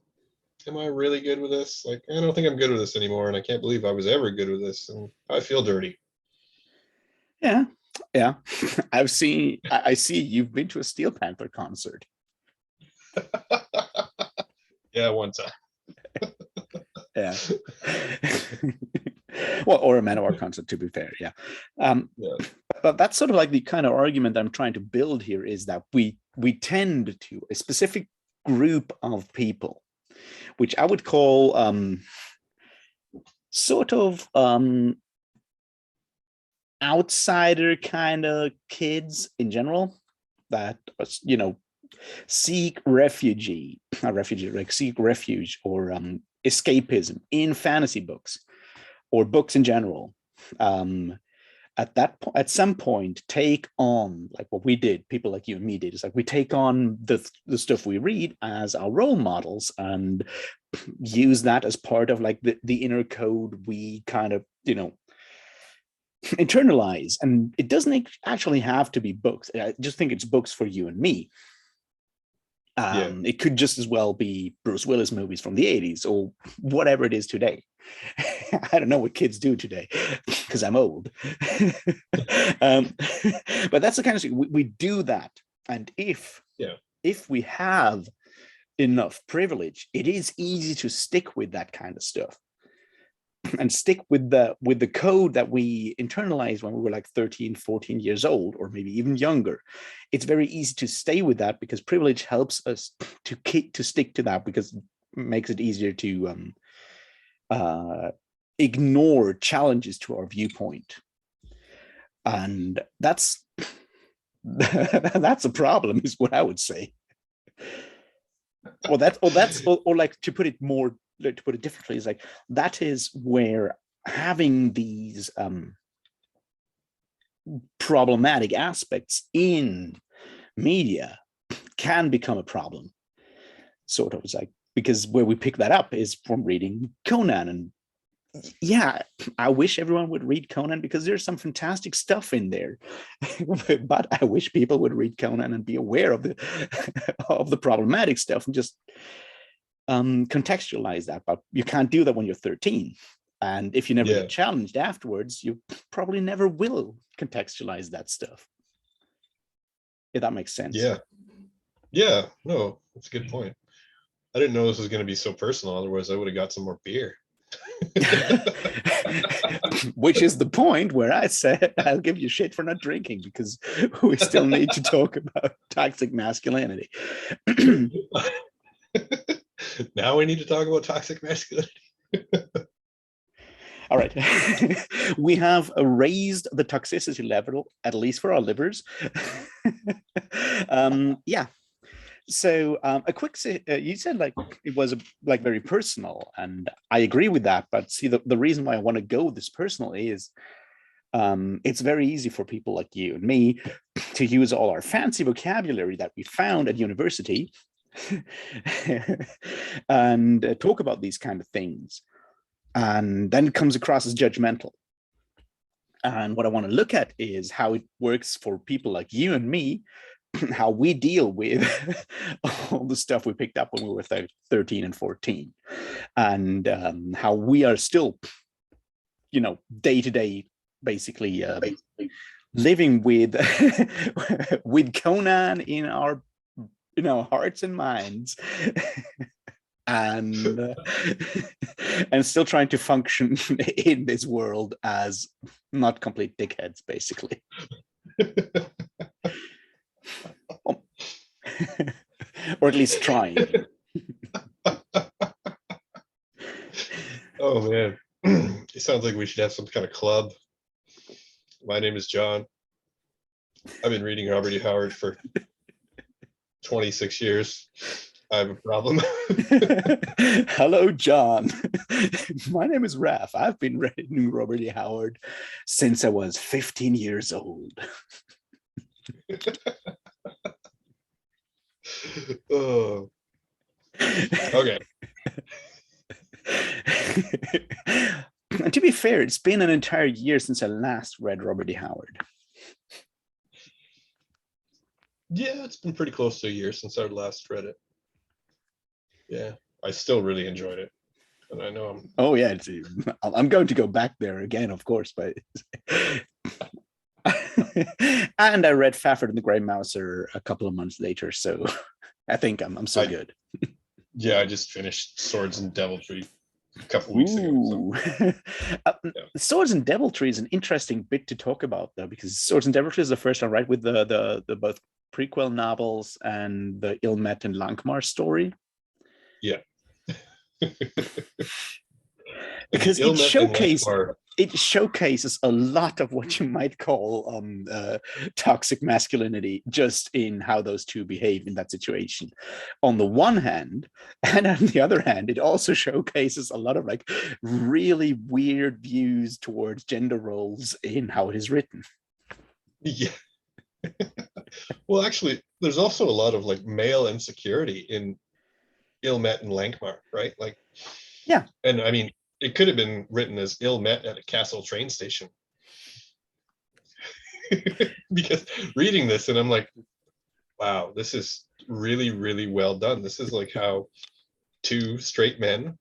B: Am I really good with this? Like, I don't think I'm good with this anymore. And I can't believe I was ever good with this. And I feel dirty.
A: Yeah. Yeah. I see you've been to a Steel Panther concert.
B: Yeah, one time.
A: Yeah. Well, or a Manowar concert, to be fair. Yeah. But that's sort of like the kind of argument I'm trying to build here, is that we tend to a specific group of people, which I would call sort of outsider kind of kids in general, that seek refuge or escapism in fantasy books or books in general. At some point take on, like what we did, people like you and me did, is like we take on the stuff we read as our role models and use that as part of like the inner code we kind of internalize. And it doesn't actually have to be books. I just think it's books for you and me. It could just as well be Bruce Willis movies from the 80s or whatever it is today. I don't know what kids do today because I'm old. But that's the kind of thing we do that. And if if we have enough privilege, it is easy to stick with that kind of stuff and stick with the code that we internalized when we were like 13, 14 years old, or maybe even younger. It's very easy to stay with that because privilege helps us to stick to that, because it makes it easier to ignore challenges to our viewpoint. And that's that's a problem, is what I would say. Or like, to put it more, to put it differently, is like, that is where having these problematic aspects in media can become a problem. Sort of, it's like, because where we pick that up is from reading Conan. And yeah, I wish everyone would read Conan, because there's some fantastic stuff in there. But I wish people would read Conan and be aware of the of the problematic stuff, and just contextualize that. But you can't do that when you're 13. And if you never get challenged afterwards, you probably never will contextualize that stuff. If that makes sense.
B: Yeah, no, that's a good point. I didn't know this was going to be so personal. Otherwise, I would have got some more beer.
A: Which is the point where I said I'll give you shit for not drinking, because we still need to talk about toxic masculinity.
B: Now we need to talk about toxic masculinity.
A: All right. We have raised the toxicity level, at least for our livers. Yeah. So a quick, you said like it was like very personal, and I agree with that. But see, the reason why I want to go this personally is it's very easy for people like you and me to use all our fancy vocabulary that we found at university and talk about these kind of things. And then it comes across as judgmental. And what I want to look at is how it works for people like you and me, how we deal with all the stuff we picked up when we were 13 and 14, and how we are still, day to day, basically living with with Conan in our hearts and minds. And still trying to function in this world as not complete dickheads, basically. Or at least trying.
B: Oh man, it sounds like we should have some kind of club. My name is John. I've been reading Robert E. Howard for 26 years. I have a problem.
A: Hello, John. My name is Raph. I've been reading Robert E. Howard since I was 15 years old.
B: Oh. Okay.
A: And to be fair, it's been an entire year since I last read Robert E. Howard.
B: Yeah, it's been pretty close to a year since I last read it. Yeah, I still really enjoyed it. And I know
A: I'm going to go back there again, of course, but and I read Fafford and the Grey Mouser a couple of months later, so I think I'm so good.
B: Yeah, I just finished Swords and Deviltry a couple weeks ago. So.
A: Swords and Deviltry is an interesting bit to talk about, though, because Swords and Deviltry is the first one, right, with the both prequel novels and the Ilmet and Lankmar story.
B: Yeah.
A: Because it showcases a lot of what you might call toxic masculinity, just in how those two behave in that situation on the one hand, and on the other hand it also showcases a lot of like really weird views towards gender roles in how it is written.
B: Yeah. Well, actually, there's also a lot of like male insecurity in Ilmet and Lankmar, right? Like,
A: yeah.
B: And I mean, it could have been written as Ilmet at a castle train station. Because reading this, and I'm like, wow, this is really, really well done. This is like how two straight men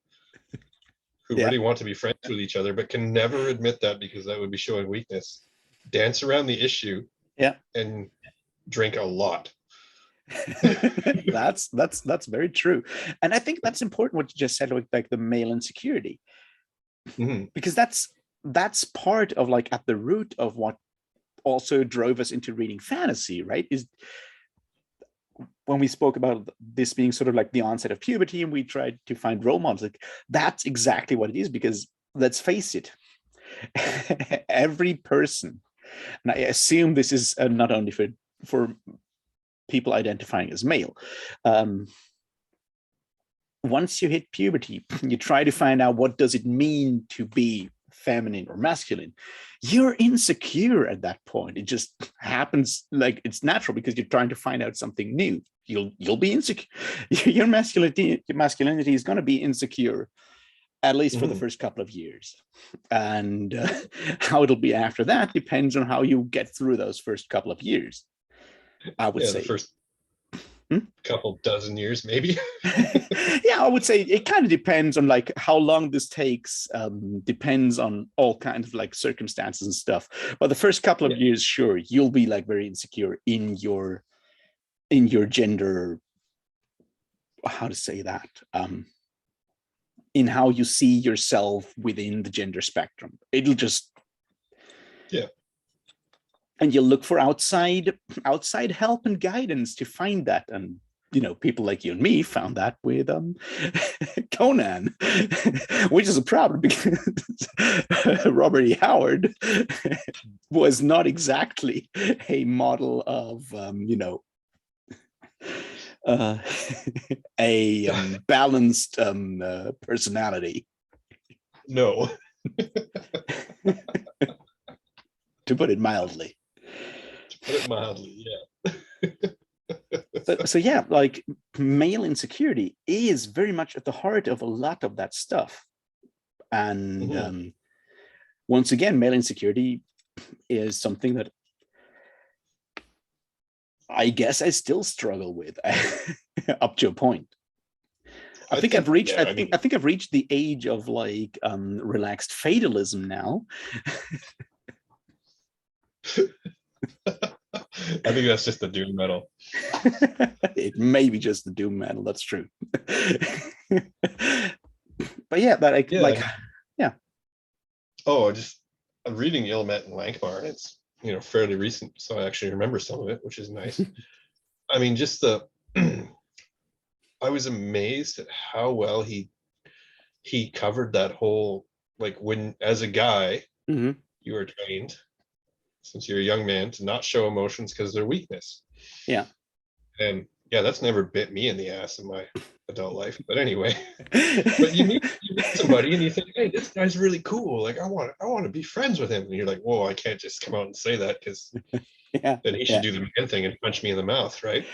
B: who really want to be friends with each other, but can never admit that because that would be showing weakness, dance around the issue and drink a lot.
A: That's very true. And I think that's important what you just said, like the male insecurity,
B: Mhm.
A: because that's part of like at the root of what also drove us into reading fantasy, right? Is when we spoke about this being sort of like the onset of puberty and we tried to find role models, like that's exactly what it is. Because let's face it, every person, and I assume this is not only for people identifying as male, um, once you hit puberty, you try to find out what does it mean to be feminine or masculine. You're insecure at that point. It just happens, like it's natural because you're trying to find out something new. You'll be insecure. Your masculinity is going to be insecure, at least for the
B: Mhm.
A: first couple of years. And how it'll be after that depends on how you get through those first couple of years, I would
B: Yeah, the
A: say.
B: first couple dozen years, maybe.
A: Yeah, I would say it kind of depends on like how long this takes. Depends on all kinds of like circumstances and stuff. But the first couple of
B: Yeah.
A: years, sure, you'll be like very insecure in your gender. How to say that? In how you see yourself within the gender spectrum. It'll just,
B: Yeah.
A: and you'll look for outside help and guidance to find that. And people like you and me found that with Conan, which is a problem because Robert E. Howard was not exactly a model of uh, a balanced personality,
B: No.
A: to put it mildly.
B: To put it mildly, yeah.
A: So yeah, like male insecurity is very much at the heart of a lot of that stuff. And
B: Mhm.
A: once again, male insecurity is something that I guess I still struggle with up to a point. I
B: I
A: think I've
B: think,
A: reached.
B: yeah,
A: I
B: I
A: think.
B: mean,
A: I think I've reached the age of like relaxed fatalism now.
B: I think that's just the doom metal.
A: It may be just the doom metal. That's true. But yeah, that
B: Yeah, I
A: like,
B: mean,
A: yeah.
B: oh, I'm reading Ilmet and Lankmar, and it's fairly recent, so I actually remember some of it, which is nice. I mean, just the I was amazed at how well he covered that whole, like, when as a guy
A: Mm-hmm.
B: you are trained since you're a young man to not show emotions because they're weakness.
A: Yeah.
B: And yeah, that's never bit me in the ass in my adult life. But anyway, but you meet somebody and you think, hey, this guy's really cool. Like I want to be friends with him. And you're like, whoa, I can't just come out and say that because
A: Yeah.
B: then he should
A: Yeah.
B: do the man thing and punch me in the mouth, right?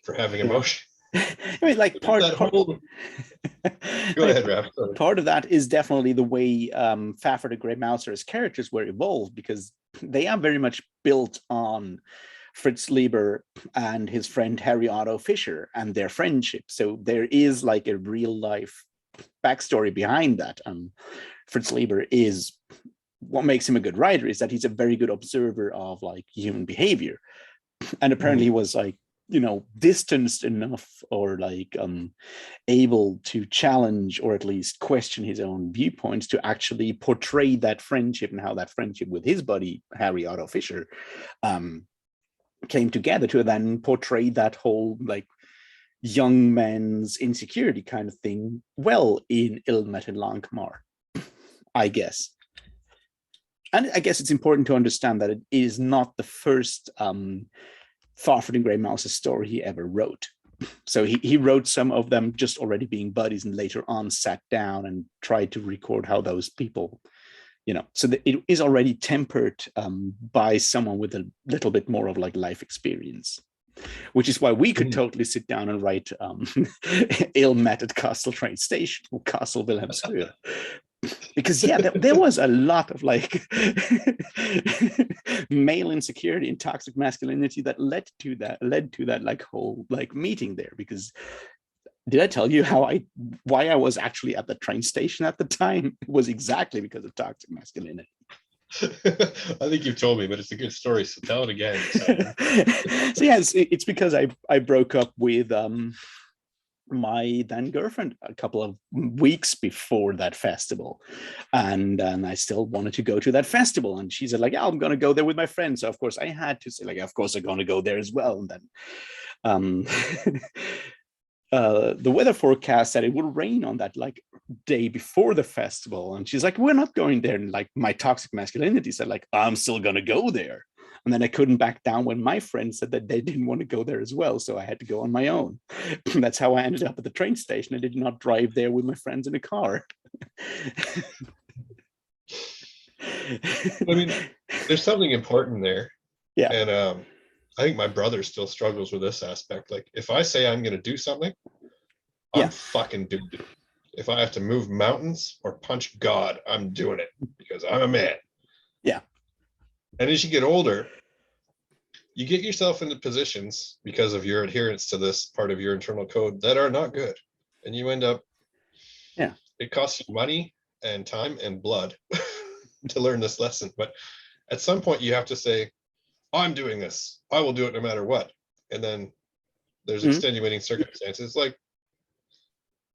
B: For having
A: Yeah.
B: emotion.
A: I mean, like
B: But just that whole go
A: like
B: ahead, Raph.
A: part of that is definitely the way Fafhrd the Grey Mouser's characters were evolved, because they are very much built on Fritz Lieber and his friend Harry Otto Fischer and their friendship. So there is like a real life backstory behind that. Fritz Lieber is, what makes him a good writer is that he's a very good observer of like human behavior, and apparently he
B: Mhm.
A: was like distanced enough or like able to challenge or at least question his own viewpoints to actually portray that friendship and how that friendship with his buddy Harry Otto Fischer um, came together to then portray that whole like young man's insecurity kind of thing well in Ilmet and Lankmar, I guess. And I guess it's important to understand that it is not the first Fafhrd and Grey Mouse's story he ever wrote. So he wrote some of them just already being buddies, and later on sat down and tried to record how those people, so that it is already tempered by someone with a little bit more of like life experience, which is why we could
B: Mhm.
A: totally sit down and write Ilmet at Castle Train Station or Castle Wilhelmshöhe. Because yeah, there was a lot of like male insecurity and toxic masculinity that led to that like whole like meeting there. Because did I tell you why I was actually at the train station at the time? It was exactly because of toxic masculinity.
B: I think you've told me, but it's a good story, so tell it again. Simon.
A: So yes, it's because I broke up with my then girlfriend a couple of weeks before that festival, and I still wanted to go to that festival, and she said like, yeah, I'm gonna go there with my friends. So of course I had to say like, of course I'm gonna go there as well. And then um the weather forecast said it would rain on that like day before the festival, and she's like, we're not going there. And like my toxic masculinity said like, I'm still gonna go there. And then I couldn't back down when my friends said that they didn't want to go there as well, so I had to go on my own. That's how I ended up at the train station. I did not drive there with my friends in a car.
B: I mean, there's something important there.
A: Yeah.
B: And I think my brother still struggles with this aspect. Like, if I say I'm going to do something, I'm
A: Yeah.
B: fucking doing it. If I have to move mountains or punch God, I'm doing it because I'm a man.
A: Yeah.
B: And as you get older, you get yourself into positions because of your adherence to this part of your internal code that are not good. And you end up,
A: Yeah.
B: it costs you money and time and blood to learn this lesson. But at some point, you have to say, I'm doing this. I will do it no matter what. And then there's
A: Mhm.
B: extenuating circumstances like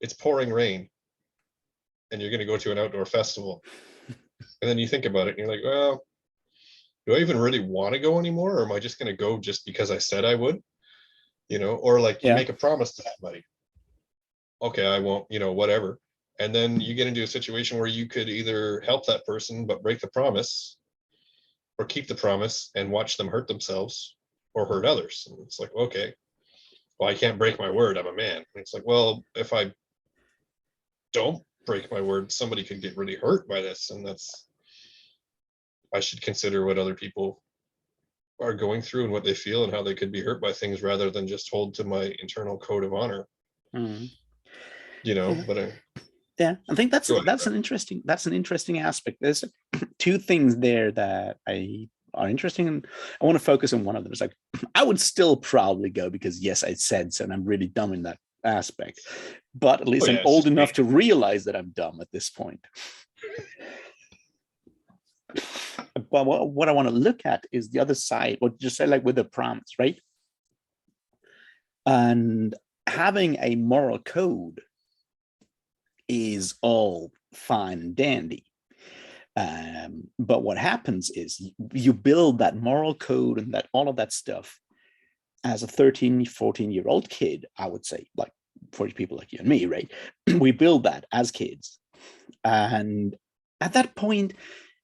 B: it's pouring rain and you're going to go to an outdoor festival. And then you think about it and you're like, well, do I even really want to go anymore? Or am I just going to go just because I said I would? You know, or like you
A: Yeah.
B: make a promise to somebody. Okay, I won't, you know, whatever. And then you get into a situation where you could either help that person but break the promise or keep the promise and watch them hurt themselves or hurt others. And it's like, okay, well, I can't break my word. I'm a man. And it's like, well, if I don't break my word, somebody could get really hurt by this. And that's, I should consider what other people are going through and what they feel and how they could be hurt by things rather than just hold to my internal code of honor,
A: Mhm.
B: you know,
A: Yeah.
B: but
A: Yeah, I think that's
B: go ahead.
A: an interesting aspect. There's two things there that I are interesting, and I want to focus on one of them. It's like I would still probably go because yes, I said so, and I'm really dumb in that aspect. But at
B: Oh
A: least I'm
B: yeah, it's
A: old
B: just me.
A: enough to realize that I'm dumb at this point. But what I want to look at is the other side, what you say, like with the promise, right? And having a moral code is all fine and dandy. But what happens is you build that moral code and that all of that stuff as a 13, 14-year-old kid, I would say, like for people like you and me, right? We build that as kids. And at that point,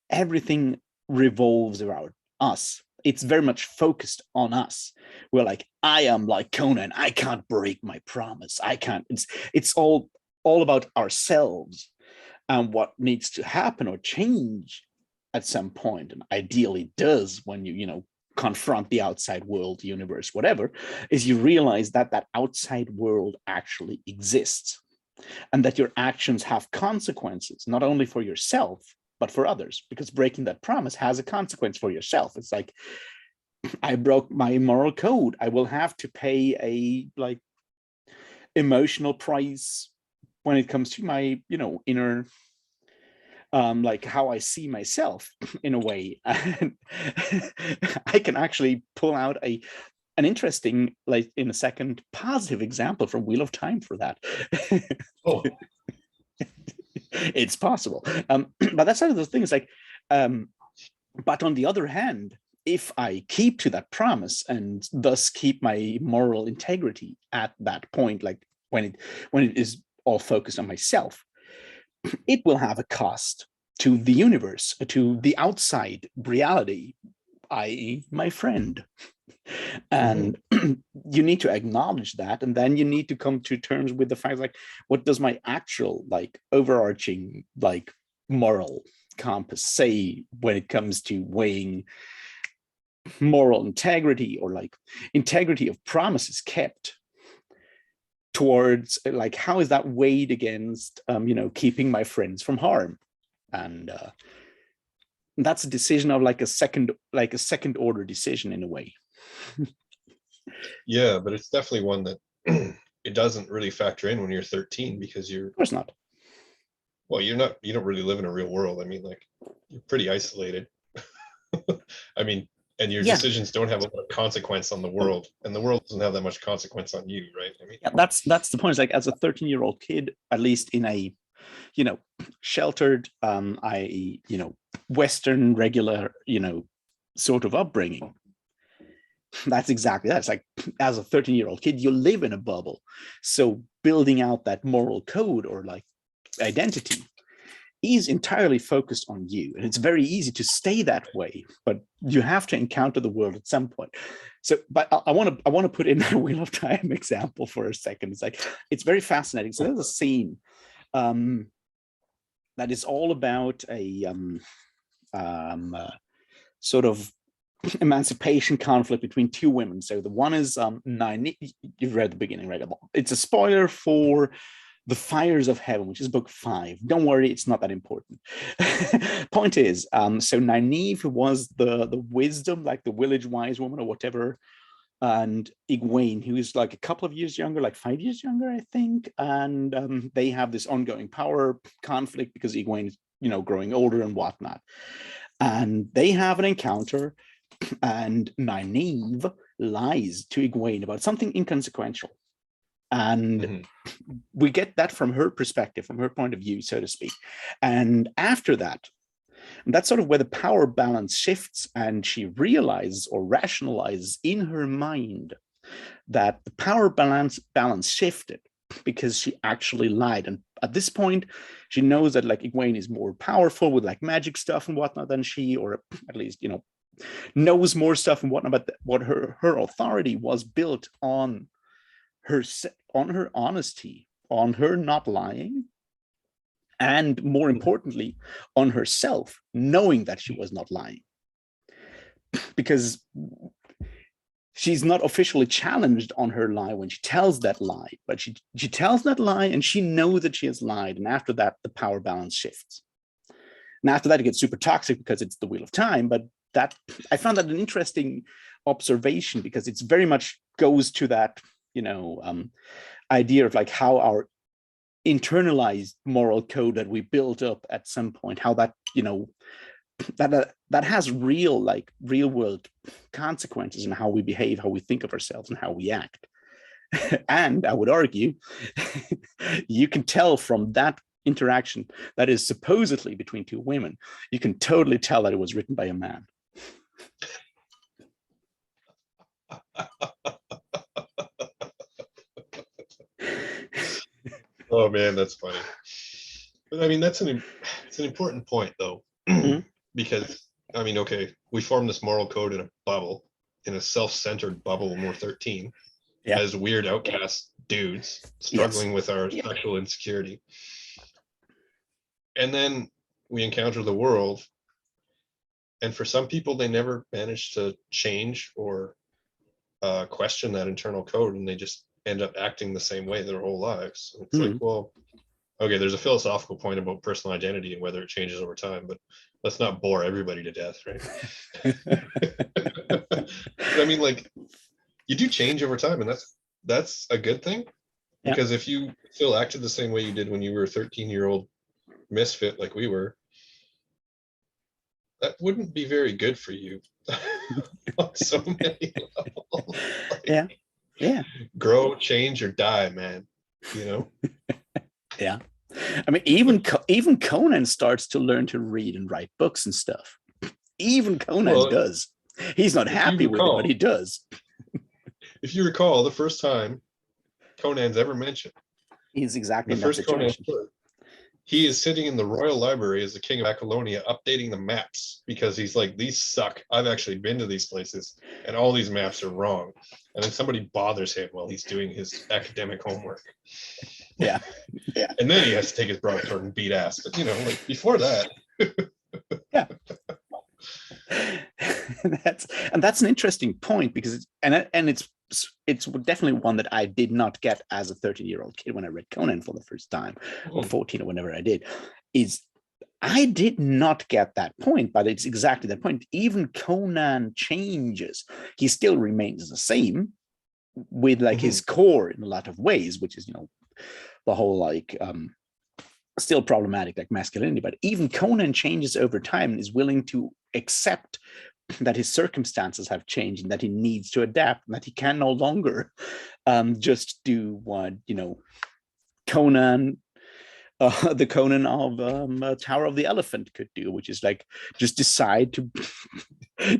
A: everything revolves around us. It's very much focused on us. We're like, I am like Conan. I can't break my promise. I can't. It's all about ourselves and what needs to happen or change at some point, and ideally does when you confront the outside world, universe, whatever, is you realize that that outside world actually exists and that your actions have consequences, not only for yourself but for others, because breaking that promise has a consequence for yourself. It's like, I broke my moral code, I will have to pay a like emotional price when it comes to my inner like how I see myself in a way. And I can actually pull out an interesting, like in a second, positive example from Wheel of Time for that.
B: Oh,
A: It's possible. But that's one of those things like, um, but on the other hand, if I keep to that promise and thus keep my moral integrity at that point, like when it is all focused on myself, it will have a cost to the universe, to the outside reality, i.e., my friend.
B: mm-hmm.
A: And you need to acknowledge that. And then you need to come to terms with the fact, like, what does my actual, like, overarching, like, moral compass say when it comes to weighing moral integrity or, like, integrity of promises kept towards, like, how is that weighed against, keeping my friends from harm? And that's a decision of like a second order decision in a way.
B: Yeah, but it's definitely one that it doesn't really factor in when you're 13 because
A: Of course not.
B: well, you don't really live in a real world. I mean, like you're pretty isolated. I mean, and your
A: Yeah,
B: decisions don't have a lot of consequence on the world, and the world doesn't have that much consequence on you, right? I mean,
A: yeah, that's the point. It's like as a 13-year-old kid, at least in a, you know, sheltered, i.e., you know, Western regular, you know, sort of upbringing. That's exactly that. It's like as a 13-year-old kid, you live in a bubble. So building out that moral code or like identity is entirely focused on you. And it's very easy to stay that way, but you have to encounter the world at some point. So, but I want to put in a Wheel of Time example for a second. It's like it's very fascinating. So there's a scene um, that is all about a sort of emancipation conflict between two women. So the one is Nynaeve. You've read the beginning, right? It's a spoiler for The Fires of Heaven, which is book 5. Don't worry, it's not that important. Point is, so Nynaeve, who was the wisdom, like the village wise woman or whatever, and Egwene, who is like a couple of years younger, like 5 years younger, I think. And they have this ongoing power conflict because Egwene is, you know, growing older and whatnot. And they have an encounter, and Nynaeve lies to Egwene about something inconsequential. And we get that from her perspective, from her point of view, so to speak. And after that, that's sort of where the power balance shifts, and she realizes or rationalizes in her mind that the power balance shifted because she actually lied. And at this point, she knows that like Egwene is more powerful with like magic stuff and whatnot than she, or at least, you know, knows more stuff and whatnot. But what her authority was built on her honesty, on her not lying, and more importantly, on herself knowing that she was not lying, because she's not officially challenged on her lie when she tells that lie, but she tells that lie and she knows that she has lied. And after that, the power balance shifts. And after that, it gets super toxic because it's the Wheel of Time. But that, I found that an interesting observation, because it's very much goes to that, you know, idea of like how our internalized moral code that we built up at some point, how that, you know, that has real, like real world consequences in how we behave, how we think of ourselves, and how we act. And I would argue you can tell from that interaction that is supposedly between two women, you can totally tell that it was written by a man.
B: oh man, that's funny. But I mean, it's an important point though, because I mean, okay, we formed this moral code in a bubble, in a self-centered bubble when we're 13, as weird outcast dudes struggling with our sexual insecurity. And then we encounter the world, and for some people, they never manage to change or question that internal code, and they just end up acting the same way their whole lives. It's like, well, okay, there's a philosophical point about personal identity and whether it changes over time, but let's not bore everybody to death, right? But I mean, like, you do change over time, and that's a good thing, because if you still acted the same way you did when you were a 13-year-old misfit like we were, that wouldn't be very good for you on so many levels. Like, grow, change, or die, man, you know.
A: I mean, even Conan starts to learn to read and write books and stuff. Even Conan does. He's not happy with it, but he does.
B: If you recall, the first time Conan's ever mentioned,
A: he's exactly in that situation.
B: He is sitting in the royal library as the king of Acolonia, updating the maps, because he's like, these suck. I've actually been to these places, and all these maps are wrong. And then somebody bothers him while he's doing his academic homework. And then he has to take his broadsword and beat ass. But you know, like before that.
A: that's an interesting point, because it's definitely one that I did not get as a 13-year-old kid when I read Conan for the first time, or 14, or whenever I did. Is I did not get that point, but it's exactly that point. Even Conan changes; he still remains the same with like his core in a lot of ways, which is, you know, the whole like still problematic like masculinity, but even Conan changes over time and is willing to accept that his circumstances have changed and that he needs to adapt and that he can no longer just do what, Conan, the Conan of Tower of the Elephant could do, which is like just decide to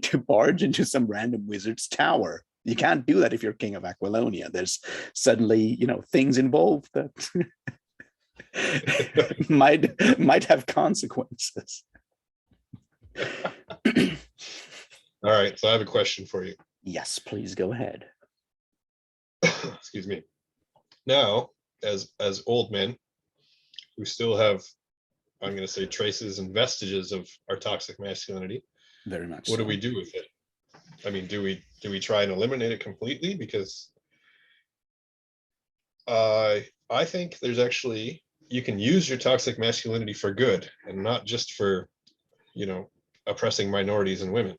A: to barge into some random wizard's tower. You can't do that if you're king of Aquilonia. There's suddenly, things involved that might have consequences.
B: All right, so I have a question for you.
A: Yes, please go ahead.
B: Excuse me. Now, as old men who still have, I'm going to say, traces and vestiges of our toxic masculinity,
A: very much.
B: What do we do with it? I mean, do we try and eliminate it completely? Because I think there's actually, you can use your toxic masculinity for good and not just for, oppressing minorities and women.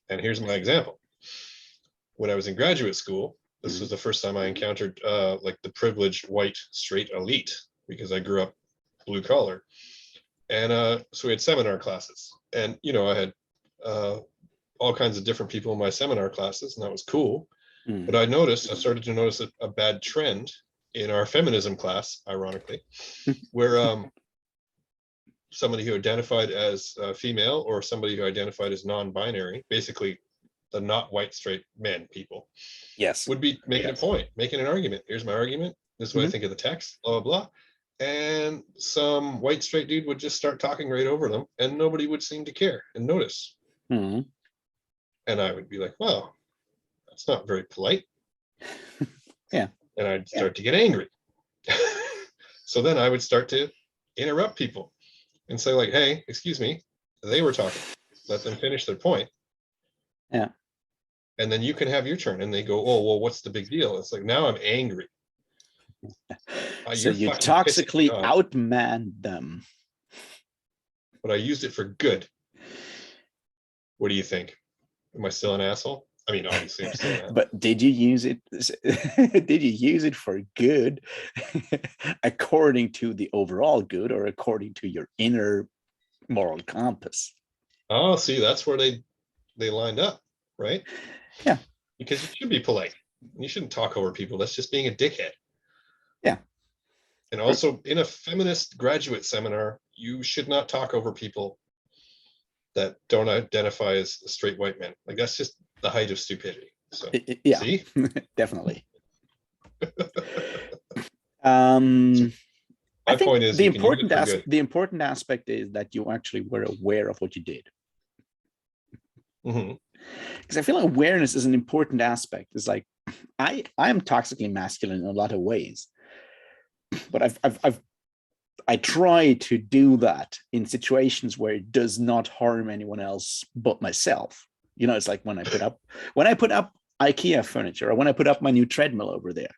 B: And here's my example. When I was in graduate school, this was the first time I encountered like the privileged white straight elite, because I grew up blue collar. And so we had seminar classes, and I had all kinds of different people in my seminar classes, and that was cool. But I started to notice a bad trend in our feminism class, ironically, where somebody who identified as female or somebody who identified as non-binary, basically the not white straight men people,
A: yes,
B: would be making a point, making an argument. Here's my argument. This is what I think of the text, blah, blah, blah. And some white straight dude would just start talking right over them, and nobody would seem to care and notice. And I would be like, well, that's not very polite.
A: Yeah.
B: And I'd start to get angry. So then I would start to interrupt people and say, like, hey, excuse me, they were talking. Let them finish their point.
A: Yeah.
B: And then you can have your turn. And they go, oh, well, what's the big deal? It's like, now I'm angry.
A: So you toxically outmanned them.
B: But I used it for good. What do you think? Am I still an asshole? I mean, obviously I'm still an asshole.
A: But did you use it? Did you use it for good according to the overall good or according to your inner moral compass?
B: Oh, see, that's where they lined up, right?
A: Yeah.
B: Because you should be polite. You shouldn't talk over people. That's just being a dickhead.
A: Yeah.
B: And also, in a feminist graduate seminar, you should not talk over people that don't identify as straight white men. Like, that's just the height of stupidity. So
A: yeah,
B: see?
A: Definitely.
B: My point is,
A: the important aspect is that you actually were aware of what you did. Because I feel like awareness is an important aspect. It's like I am toxically masculine in a lot of ways, but I try to do that in situations where it does not harm anyone else but myself. It's like when I put up IKEA furniture, or when I put up my new treadmill over there,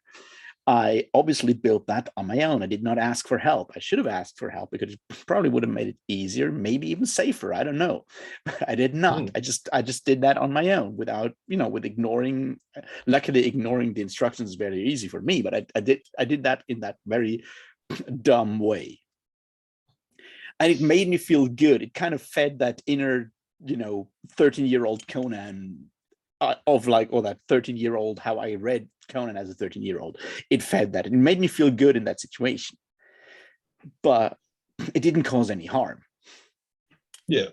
A: I obviously built that on my own. I did not ask for help. I should have asked for help because it probably would have made it easier, maybe even safer. I don't know. I did not. I just did that on my own without, with ignoring. Luckily, ignoring the instructions is very easy for me. But I did that in that very dumb way, and it made me feel good. It kind of fed that inner, 13-year-old Conan. Of like, that 13-year-old, how I read Conan as a 13-year-old. It fed that. It made me feel good in that situation. But it didn't cause any harm.
B: Yeah.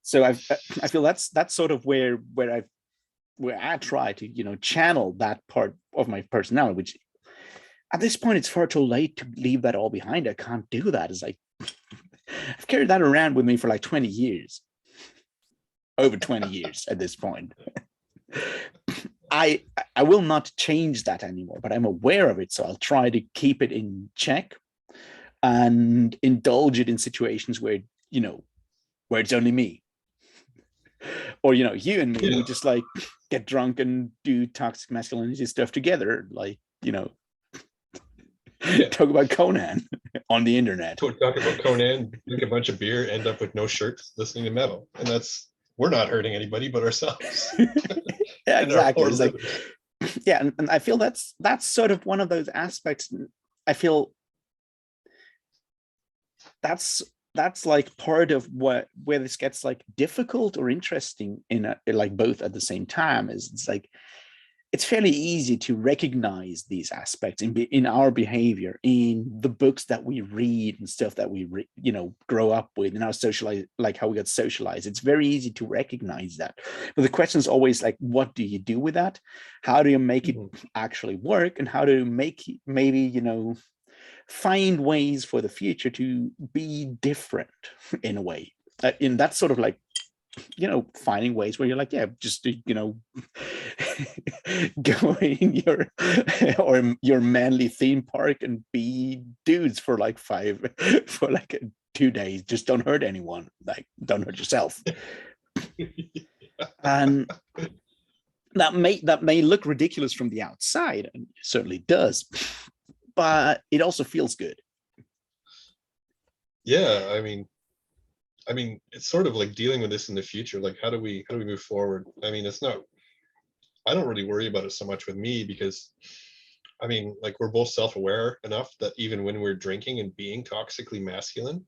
A: So I feel that's sort of where I try to, channel that part of my personality, which at this point it's far too late to leave that all behind. I can't do that. It's like I've carried that around with me for like 20 years. Over 20 years at this point. I will not change that anymore, but I'm aware of it, so I'll try to keep it in check and indulge it in situations where where it's only me, or you and me, we just like get drunk and do toxic masculinity stuff together, like talk about Conan on the internet.
B: Talk about Conan, drink a bunch of beer, end up with no shirts, listening to metal, and we're not hurting anybody but ourselves.
A: Yeah, exactly. It's like, and I feel that's sort of one of those aspects. I feel that's that's like part of where this gets like difficult or interesting in like both at the same time. Is it's like it's fairly easy to recognize these aspects in our behavior, in the books that we read and stuff that we grow up with, and our socialize, like how we got socialized. It's very easy to recognize that, but the question is always like, what do you do with that? How do you make it actually work? And how do you make maybe find ways for the future to be different in a way? In that sort of like finding ways where you're like, yeah, just go in your manly theme park and be dudes for like 2 days. Just don't hurt anyone, like don't hurt yourself. And that may look ridiculous from the outside, and it certainly does, but it also feels good.
B: Yeah, I mean, it's sort of like dealing with this in the future. Like, how do we move forward? I mean, it's not. I don't really worry about it so much with me because, I mean, like we're both self-aware enough that even when we're drinking and being toxically masculine,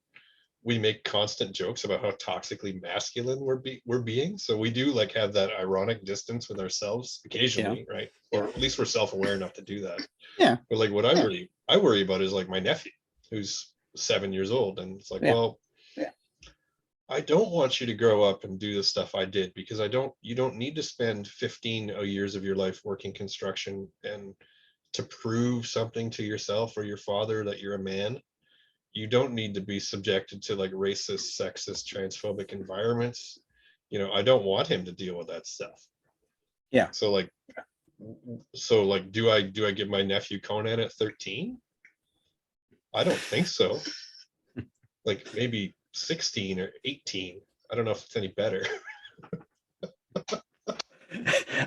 B: we make constant jokes about how toxically masculine we're being. So we do like have that ironic distance with ourselves occasionally, right? Or at least we're self-aware enough to do that.
A: Yeah.
B: But like what I worry about is like my nephew, who's 7 years old, and it's like, well, I don't want you to grow up and do the stuff I did, because you don't need to spend 15 years of your life working construction and to prove something to yourself or your father that you're a man. You don't need to be subjected to like racist, sexist, transphobic environments. I don't want him to deal with that stuff.
A: Yeah.
B: So like, do I give my nephew Conan at 13? I don't think so. Like maybe 16 or 18. I don't know if it's any better.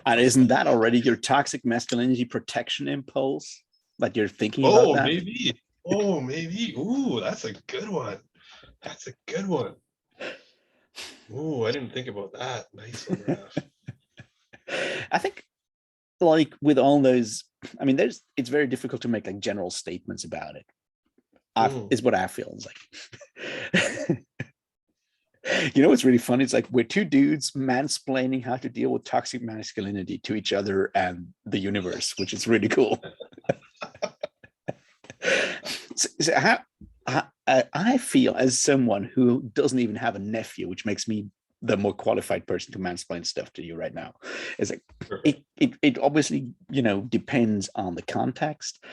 A: And isn't that already your toxic masculinity protection impulse that you're thinking about
B: Oh,
A: that?
B: maybe. Oh, maybe. Ooh, that's a good one. That's a good one. Ooh, I didn't think about that. Nice one, Raf.
A: I think like with all those, I mean, it's very difficult to make like general statements about it. Is what I feel. It's like what's really funny? It's like we're two dudes mansplaining how to deal with toxic masculinity to each other and the universe, which is really cool. So I feel, as someone who doesn't even have a nephew, which makes me the more qualified person to mansplain stuff to you right now, is like it obviously depends on the context,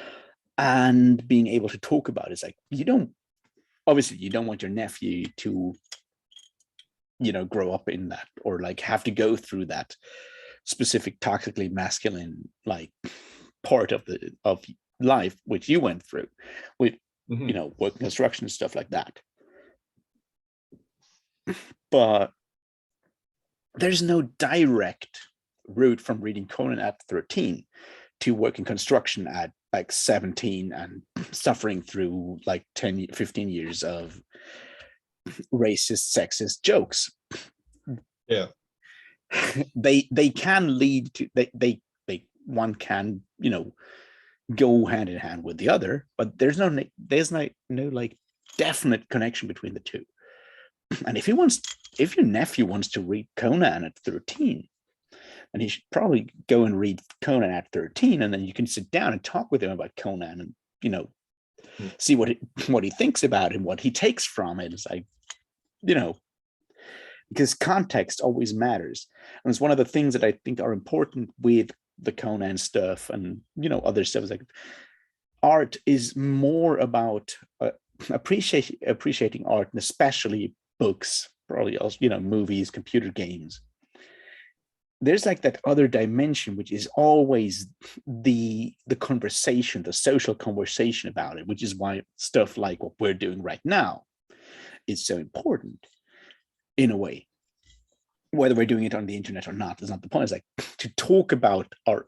A: and being able to talk about it. It's like you don't want your nephew to grow up in that, or like have to go through that specific toxically masculine like part of life which you went through with work construction and stuff like that. But there's no direct route from reading Conan at 13 to working construction at like 17 and suffering through like 10-15 years of racist, sexist jokes.
B: Yeah.
A: They can lead to they one can go hand in hand with the other, but there's no like definite connection between the two. And if your nephew wants to read Conan at 13, and he should probably go and read Conan at 13, and then you can sit down and talk with him about Conan and see what he thinks about it, what he takes from it. It's like because context always matters, and it's one of the things that I think are important with the Conan stuff and other stuff. Is like art is more about appreciating art, and especially books, probably also movies, computer games. There's like that other dimension, which is always the conversation, the social conversation about it, which is why stuff like what we're doing right now is so important in a way. Whether we're doing it on the internet or not is not the point. It's like to talk about our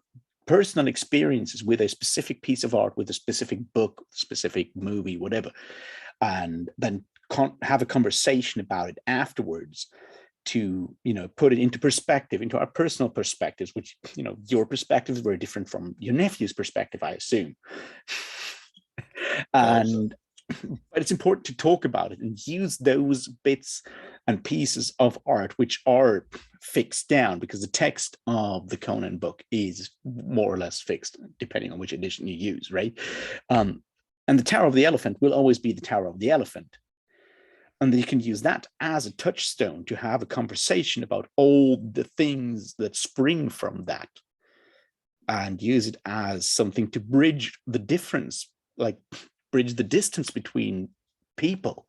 A: personal experiences with a specific piece of art, with a specific book, specific movie, whatever, and then have a conversation about it afterwards to put it into perspective, into our personal perspectives, which your perspective is very different from your nephew's perspective, I assume. And but it's important to talk about it and use those bits and pieces of art which are fixed down, because the text of the Conan book is more or less fixed depending on which edition you use, right? And the Tower of the Elephant will always be the Tower of the Elephant. And then you can use that as a touchstone to have a conversation about all the things that spring from that, and use it as something to bridge the difference, like bridge the distance between people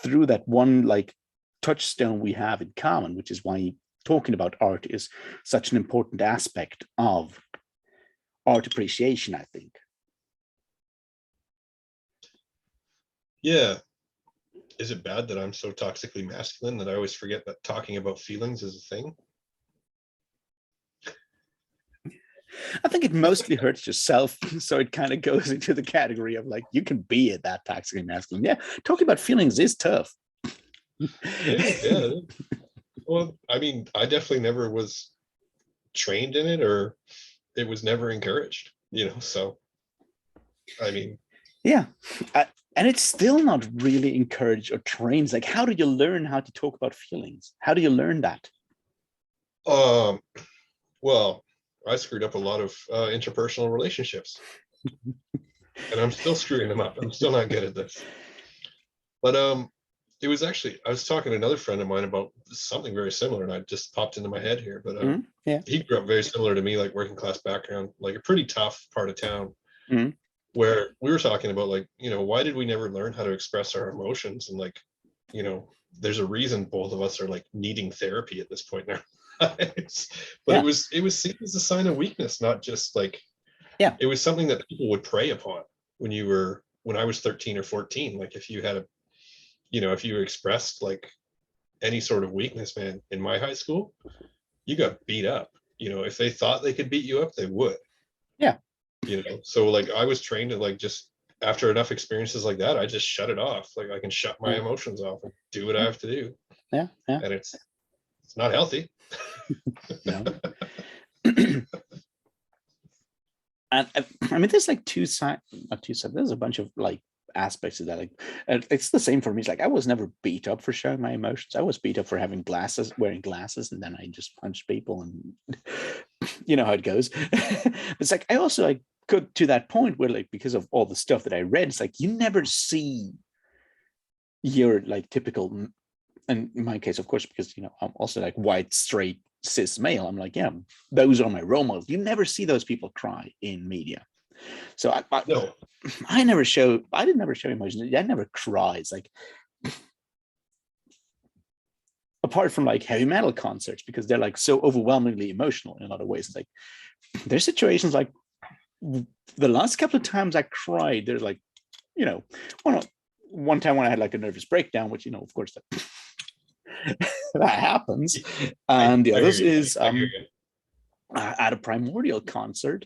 A: through that one like touchstone we have in common, which is why talking about art is such an important aspect of art appreciation, I think.
B: Yeah. Is it bad that I'm so toxically masculine that I always forget that talking about feelings is a thing?
A: I think it mostly hurts yourself. So it kind of goes into the category of like, you can be at that toxically masculine. Yeah, talking about feelings is tough.
B: Yeah. Well, I mean, I definitely never was trained in it, or it was never encouraged, so I mean,
A: yeah. And it's still not really encouraged or trained. Like, how do you learn how to talk about feelings? How do you learn that?
B: Well, I screwed up a lot of interpersonal relationships, and I'm still screwing them up. I'm still not good at this. But it was actually, I was talking to another friend of mine about something very similar, and I just popped into my head here. But
A: Yeah.
B: he grew up very similar to me, like working class background, like a pretty tough part of town.
A: Mhm.
B: Where we were talking about, like, why did we never learn how to express our emotions? And like, there's a reason both of us are like needing therapy at this point in our lives. But
A: Yeah.
B: it was seen as a sign of weakness, not just like,
A: Yeah.
B: it was something that people would prey upon when I was 13 or 14. Like if you had if you expressed like any sort of weakness, man, in my high school, you got beat up. If they thought they could beat you up, they would.
A: Yeah.
B: So like I was trained to like, just after enough experiences like that, I just shut it off. Like I can shut my
A: Yeah.
B: emotions off and do what I
A: Yeah.
B: have to do.
A: Yeah. Yeah.
B: And it's not healthy.
A: No. And I mean, there's like two sides, not two sides. There's a bunch of like aspects of that. Like, it's the same for me. It's like I was never beat up for showing my emotions. I was beat up for wearing glasses, and then I just punched people, and you know how it goes. It's like I also like got to that point where, like, because of all the stuff that I read, it's like you never see your like typical, and in my case, of course, because I'm also like white, straight, cis male. I'm like, yeah, those are my role models. You never see those people cry in media. So
B: No.
A: I didn't never show emotions. I never cry. It's like, apart from like heavy metal concerts, because they're like so overwhelmingly emotional in a lot of ways. It's like there's situations like the last couple of times I cried, there's like, one time when I had like a nervous breakdown, which, of course, that happens. And the others is at a Primordial concert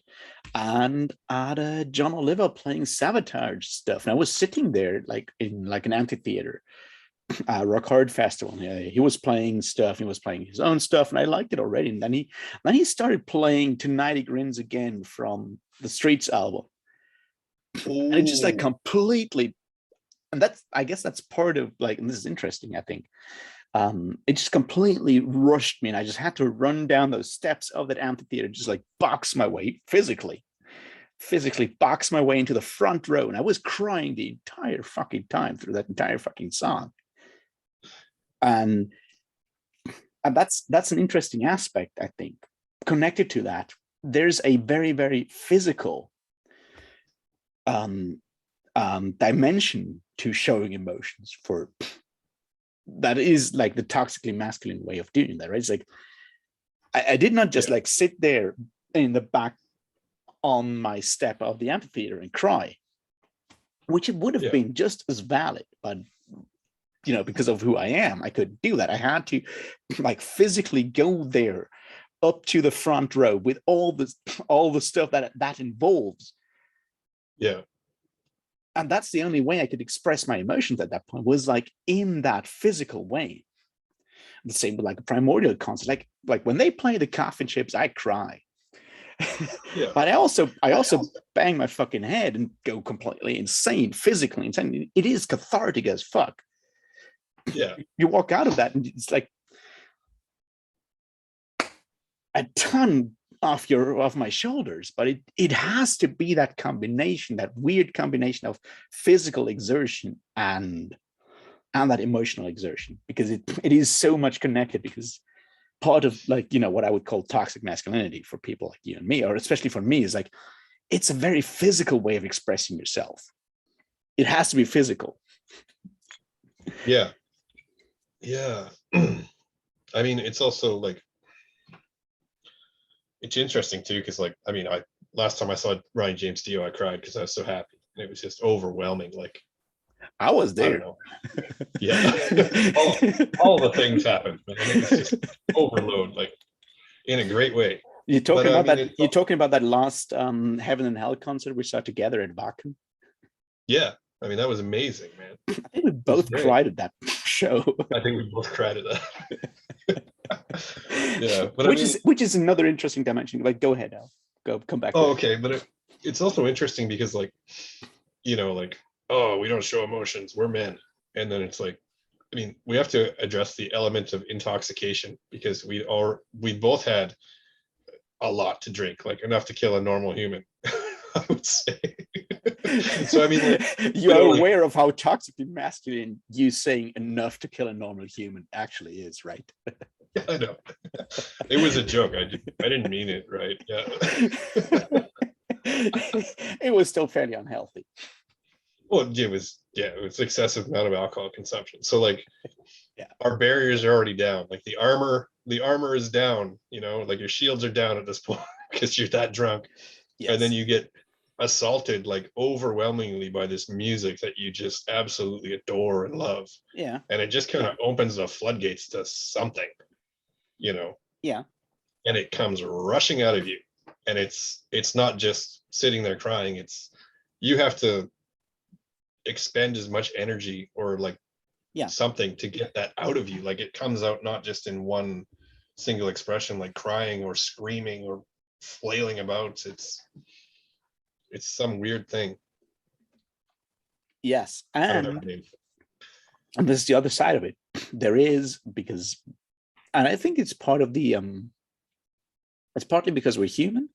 A: and at a John Oliver playing Sabotage stuff. And I was sitting there like in like an amphitheater, Rock Hard Festival. He was playing stuff. He was playing his own stuff, and I liked it already. And then he started playing Tonight He Grins Again from the Streets album. And it just like completely, and I guess that's part of like, and this is interesting, I think. It just completely rushed me, and I just had to run down those steps of that amphitheater, just like box my way physically box my way into the front row. And I was crying the entire fucking time through that entire fucking song. And that's an interesting aspect, I think. Connected to that, there's a very, very physical dimension to showing emotions for that is like the toxically masculine way of doing that, right? It's like I did not just like sit there in the back on my step of the amphitheater and cry, which it would have been just as valid, but because of who I am, I couldn't do that. I had to like physically go there up to the front row with all the stuff that involves.
B: Yeah.
A: And that's the only way I could express my emotions at that point, was like in that physical way. The same with like a Primordial concert. Like when they play the Coffin Chips, I cry.
B: Yeah.
A: But I also bang my fucking head and go completely insane, physically insane. It is cathartic as fuck.
B: Yeah.
A: You walk out of that and it's like a ton off my shoulders, but it has to be that combination, that weird combination of physical exertion and that emotional exertion, because it is so much connected. Because part of, like, what I would call toxic masculinity for people like you and me, or especially for me, is like, it's a very physical way of expressing yourself. It has to be physical.
B: Yeah. Yeah. I mean, it's also like, it's interesting too, because like, I mean, last time I saw Ryan James Dio, I cried because I was so happy. And it was just overwhelming. Like,
A: I was
B: I don't
A: there.
B: know. Yeah. all the things happened, man. It was just overload, like, in a great way.
A: You're talking
B: But I
A: about
B: mean,
A: that. You're talking about that last Heaven and Hell concert we saw together at Wacken.
B: yeah. I mean, that was amazing, man.
A: I think we
B: It was
A: both
B: great.
A: cried at that show.
B: I think we both cried at that. Yeah, but
A: which is another interesting dimension. Like, go ahead, Al. Come back.
B: Oh, okay, but it's also interesting because, like, like, oh, we don't show emotions, we're men, and then it's like, I mean, we have to address the element of intoxication, because we both had a lot to drink, like enough to kill a normal human. I would say. So I mean, like,
A: you are aware of how toxically masculine you saying enough to kill a normal human actually is, right?
B: Yeah, I know. It was a joke. I didn't mean it, right? Yeah.
A: It was still fairly unhealthy.
B: Well, it was excessive amount of alcohol consumption. So like,
A: yeah,
B: our barriers are already down. Like the armor is down, like your shields are down at this point because you're that drunk. Yes. And then you get assaulted like overwhelmingly by this music that you just absolutely adore and love.
A: Yeah.
B: And it just kind of opens the floodgates to something,
A: Yeah.
B: And it comes rushing out of you. And it's not just sitting there crying. It's, you have to expend as much energy or like something to get that out of you. Like it comes out not just in one single expression, like crying or screaming or flailing about. It's some weird thing.
A: Yes. And this is the other side of it. There is, and I think it's part of the it's partly because we're human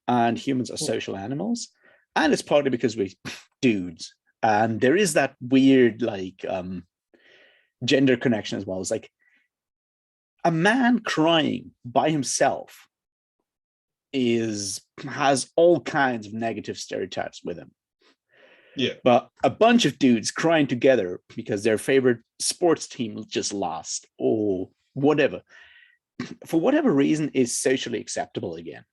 A: and humans are social animals, and it's partly because we're dudes, and there is that weird like gender connection as well. It's like a man crying by himself has all kinds of negative stereotypes with him.
B: Yeah.
A: But a bunch of dudes crying together because their favorite sports team just lost or whatever, for whatever reason, is socially acceptable again.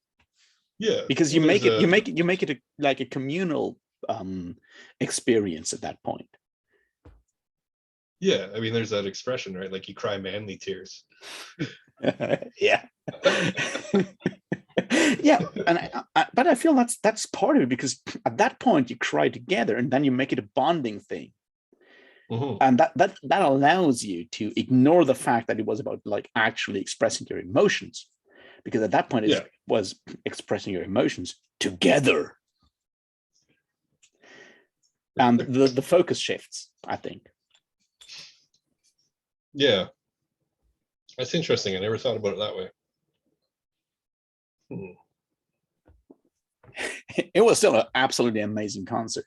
B: Yeah.
A: Because you make it like a communal experience at that point.
B: Yeah, I mean, there's that expression, right? Like you cry manly tears.
A: Yeah. Yeah, and but I feel that's part of it, because at that point you cry together and then you make it a bonding thing. Mm-hmm. And that allows you to ignore the fact that it was about like actually expressing your emotions, because at that point it was expressing your emotions together. And the focus shifts, I think.
B: Yeah, that's interesting. I never thought about it that way.
A: It was still an absolutely amazing concert.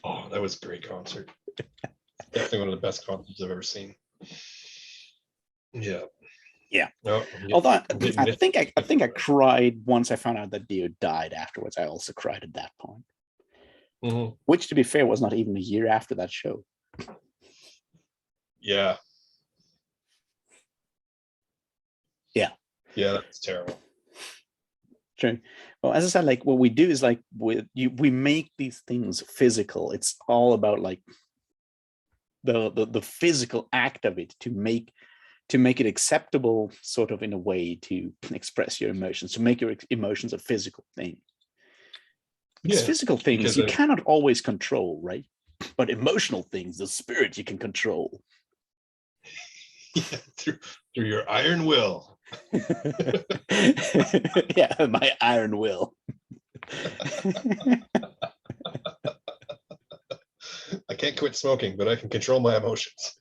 B: Oh, that was a great concert. Definitely one of the best concerts I've ever seen. Yeah.
A: Yeah. No, although I think I cried once I found out that Dio died. Afterwards, I also cried at that point. Mm-hmm. Which, to be fair, was not even a year after that show.
B: Yeah.
A: Yeah.
B: Yeah, that's terrible.
A: True. Well, as I said, like what we do is like we make these things physical. It's all about like the physical act of it to make it acceptable, sort of in a way to express your emotions, to make your emotions a physical thing. Because physical things you cannot always control, right? But emotional things, the spirit, you can control.
B: Yeah, through your iron will.
A: Yeah, my iron will.
B: I can't quit smoking, but I can control my emotions.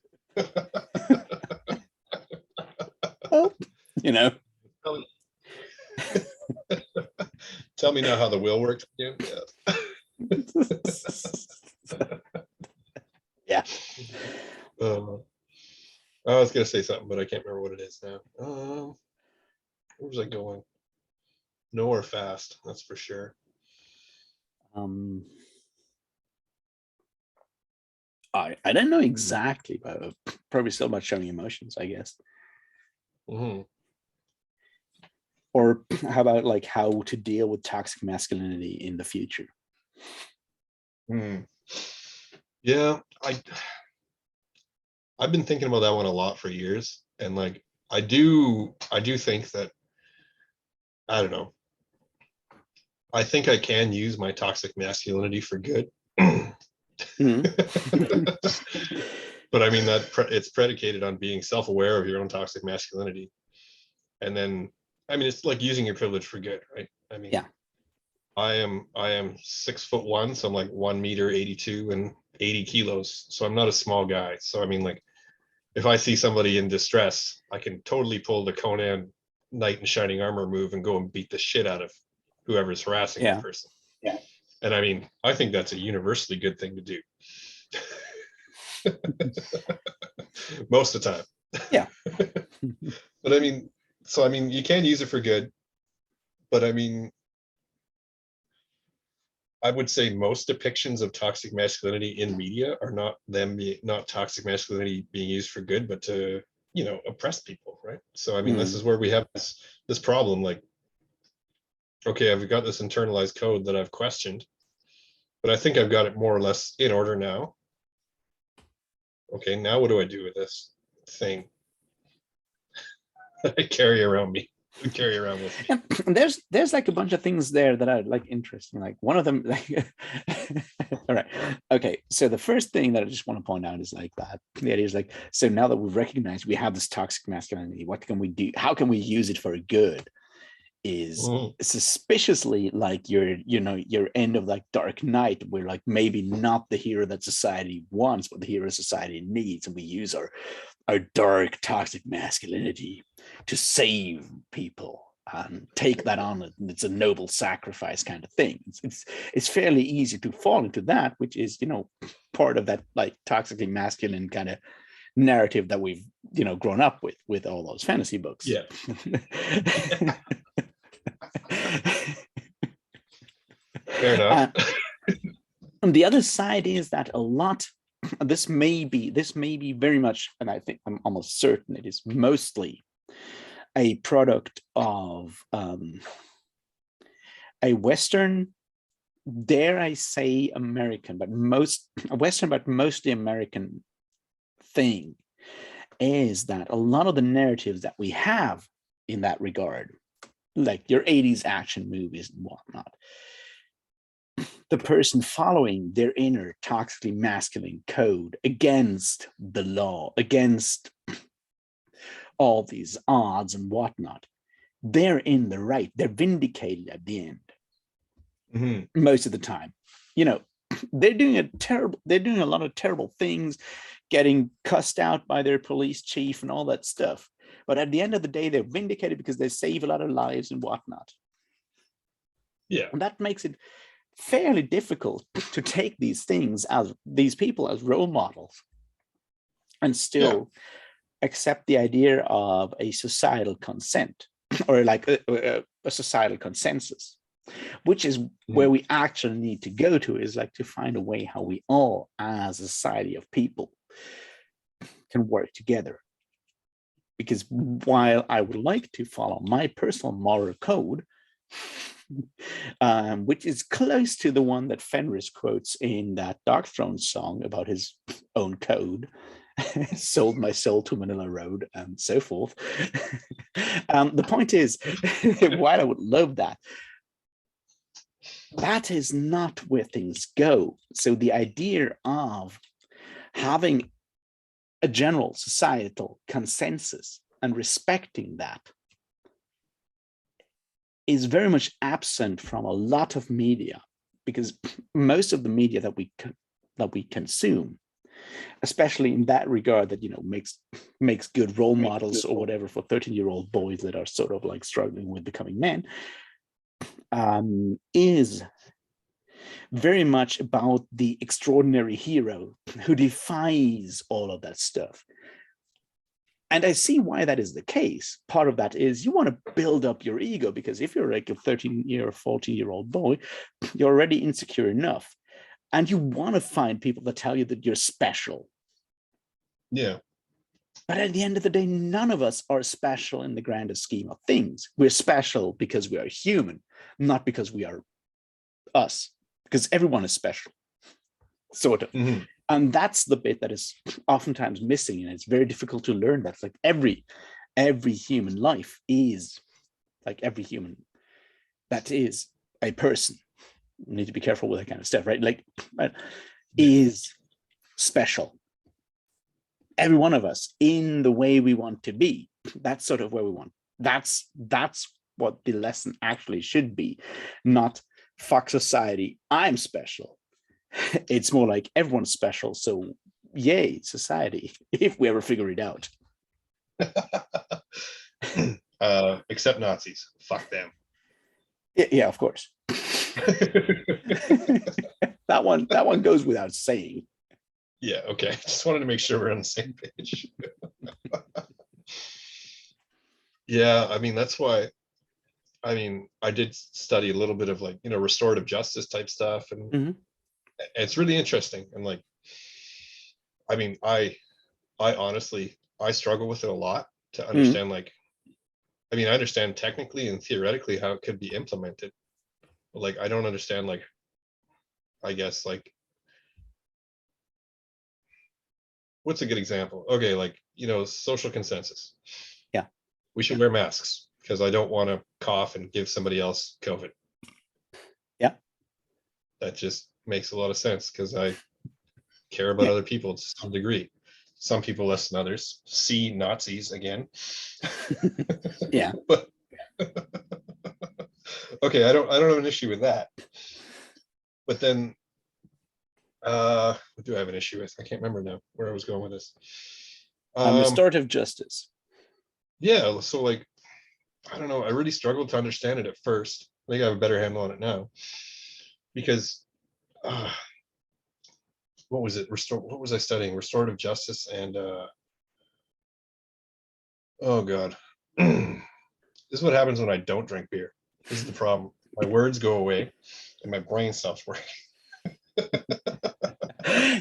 A: Oh, you know.
B: Tell me, tell me now how the will works again.
A: Yeah.
B: I was gonna say something, but I can't remember what it is now. Where was I going? Nowhere fast, that's for sure.
A: I don't know exactly, but probably still about showing emotions, I guess.
B: Mm-hmm.
A: Or how about like how to deal with toxic masculinity in the future?
B: Yeah, I've been thinking about that one a lot for years, and like I do think that, I don't know. I think I can use my toxic masculinity for good.
A: Mm-hmm.
B: But I mean that it's predicated on being self-aware of your own toxic masculinity, and then I mean it's like using your privilege for good, right? I mean,
A: Yeah.
B: I am 6'1", so I'm like 1 meter 82 and 80 kilos, so I'm not a small guy. So I mean, like, if I see somebody in distress, I can totally pull the Conan knight in shining armor move and go and beat the shit out of whoever's harassing that
A: Yeah.
B: person. Yeah. And I mean, I think that's a universally good thing to do. Most of the time.
A: Yeah.
B: But I mean, so I mean, you can use it for good, but I mean, I would say most depictions of toxic masculinity in media are not toxic masculinity being used for good, but to, oppress people, right? So I mean, this is where we have this problem. Like, okay, I've got this internalized code that I've questioned, but I think I've got it more or less in order now. Okay, now what do I do with this thing that I carry around with me?
A: And there's like a bunch of things there that are like interesting. Like one of them, like, all right, okay. So the first thing that I just want to point out is like that the idea is like, so now that we've recognized we have this toxic masculinity, what can we do? How can we use it for good? Is suspiciously like your end of like Dark Knight, where like maybe not the hero that society wants, but the hero society needs, and we use our dark toxic masculinity to save people and take that on. And it's a noble sacrifice kind of thing. It's fairly easy to fall into that, which is part of that like toxically masculine kind of narrative that we've grown up with all those fantasy books.
B: Yeah. Fair enough.
A: And the other side is that a lot, this may be very much, and I think I'm almost certain it is mostly a product of a Western, dare I say American, but Western, but mostly American thing, is that a lot of the narratives that we have in that regard, like your 80s action movies and whatnot, the person following their inner toxically masculine code against the law, against all these odds and whatnot, they're in the right. They're vindicated at the end. Mm-hmm. Most of the time, they're doing a lot of terrible things, getting cussed out by their police chief and all that stuff. But at the end of the day, they're vindicated because they save a lot of lives and whatnot.
B: Yeah.
A: And that makes it fairly difficult to take these people as role models and still accept the idea of a societal consent or like a societal consensus, which is where we actually need to go to, is like to find a way how we all as a society of people can work together. Because while I would like to follow my personal moral code, which is close to the one that Fenris quotes in that Dark Throne song about his own code, sold my soul to Manila Road and so forth. The point is, while I would love that, that is not where things go. So the idea of having a general societal consensus and respecting that is very much absent from a lot of media, because most of the media that we consume, especially in that regard, that makes good role models or whatever for 13-year-old boys that are sort of like struggling with becoming men, is very much about the extraordinary hero who defies all of that stuff. And I see why that is the case. Part of that is you want to build up your ego, because if you're like a 13-year or 14-year-old boy, you're already insecure enough. And you want to find people that tell you that you're special.
B: Yeah.
A: But at the end of the day, none of us are special in the grander scheme of things. We're special because we are human, not because we are us, because everyone is special, sort of.
B: Mm-hmm.
A: And that's the bit that is oftentimes missing, and it's very difficult to learn. That's like every human life is like every human that is a person. You need to be careful with that kind of stuff, right? Like, is special. Every one of us in the way we want to be. That's sort of where we want. That's what the lesson actually should be, not fuck society, I'm special. It's more like everyone's special, so yay, society, if we ever figure it out.
B: Except Nazis. Fuck them.
A: Yeah, of course. that one goes without saying.
B: Yeah, okay. Just wanted to make sure we're on the same page. Yeah, I mean, that's why, I mean, I did study a little bit of like, restorative justice type stuff, and it's really interesting. And like, I mean, I honestly, I struggle with it a lot to understand, like, I mean, I understand technically and theoretically how it could be implemented. But like, I don't understand, like, I guess, like, what's a good example? Okay, like, social consensus.
A: Yeah.
B: We should wear masks because I don't want to cough and give somebody else COVID.
A: Yeah.
B: That just makes a lot of sense because I care about other people to some degree. Some people less than others. See Nazis again.
A: Yeah.
B: But okay, I don't have an issue with that. But then what do I have an issue with? I can't remember now where I was going with this.
A: Restorative justice.
B: Yeah, so like, I don't know, I really struggled to understand it at first. I think I have a better handle on it now. Because what was it? What was I studying? Restorative justice and oh god. This is what happens when I don't drink beer. This is the problem. My words go away and my brain stops working.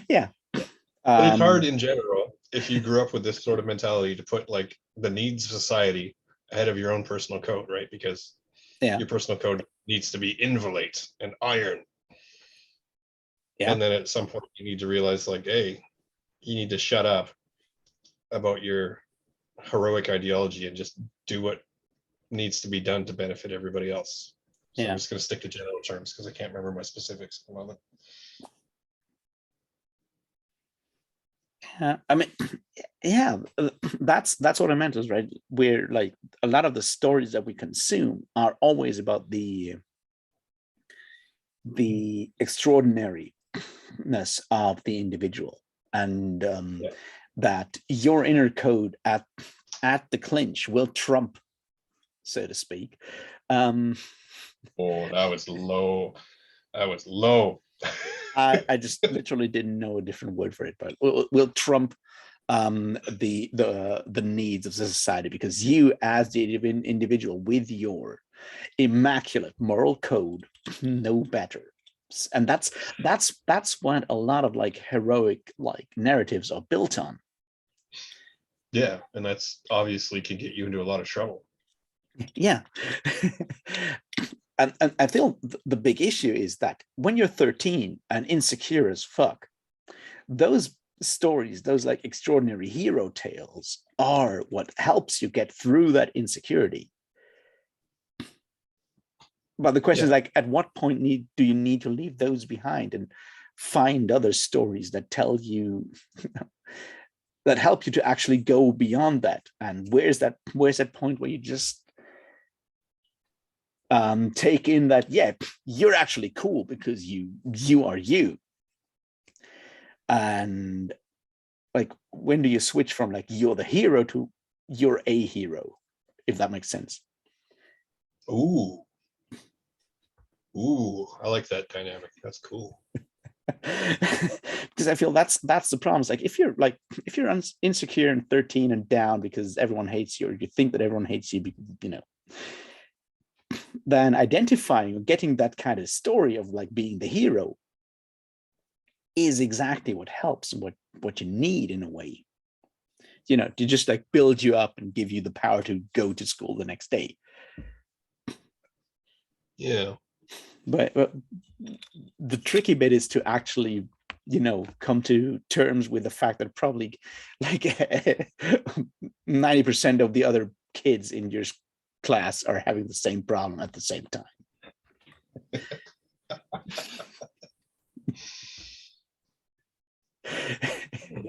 A: Yeah.
B: But it's hard in general if you grew up with this sort of mentality to put like the needs of society ahead of your own personal code, right? Because your personal code needs to be inviolate and iron. Yeah. And then at some point you need to realize, like, hey, you need to shut up about your heroic ideology and just do what needs to be done to benefit everybody else. So I'm just going to stick to general terms because I can't remember my specifics at the moment.
A: I mean, yeah, that's what I meant, is right. We're like, a lot of the stories that we consume are always about the extraordinariness of the individual, and that your inner code at the clinch will trump, so to speak. Oh,
B: that was low. That was low.
A: I just literally didn't know a different word for it, but will trump the needs of the society, because you, as the individual with your immaculate moral code, know better. And that's what a lot of like heroic like narratives are built on.
B: Yeah, and that's obviously can get you into a lot of trouble.
A: Yeah. And I feel the big issue is that when you're 13 and insecure as fuck, those stories, those like extraordinary hero tales, are what helps you get through that insecurity. But the question is, like, at what point do you need to leave those behind and find other stories that tell you, that help you to actually go beyond that? And where's that point where you just take in that, yeah, you're actually cool because you are you. And like, when do you switch from like you're the hero to you're a hero, if that makes sense?
B: Ooh, ooh, I like that dynamic. That's cool.
A: Because I feel that's the problem. It's like if you're insecure and 13 and down because everyone hates you, or you think that everyone hates you, then identifying or getting that kind of story of like being the hero is exactly what helps, what you need in a way, to just like build you up and give you the power to go to school the next day.
B: Yeah.
A: But the tricky bit is to actually, come to terms with the fact that probably like 90% of the other kids in your class are having the same problem at the same time.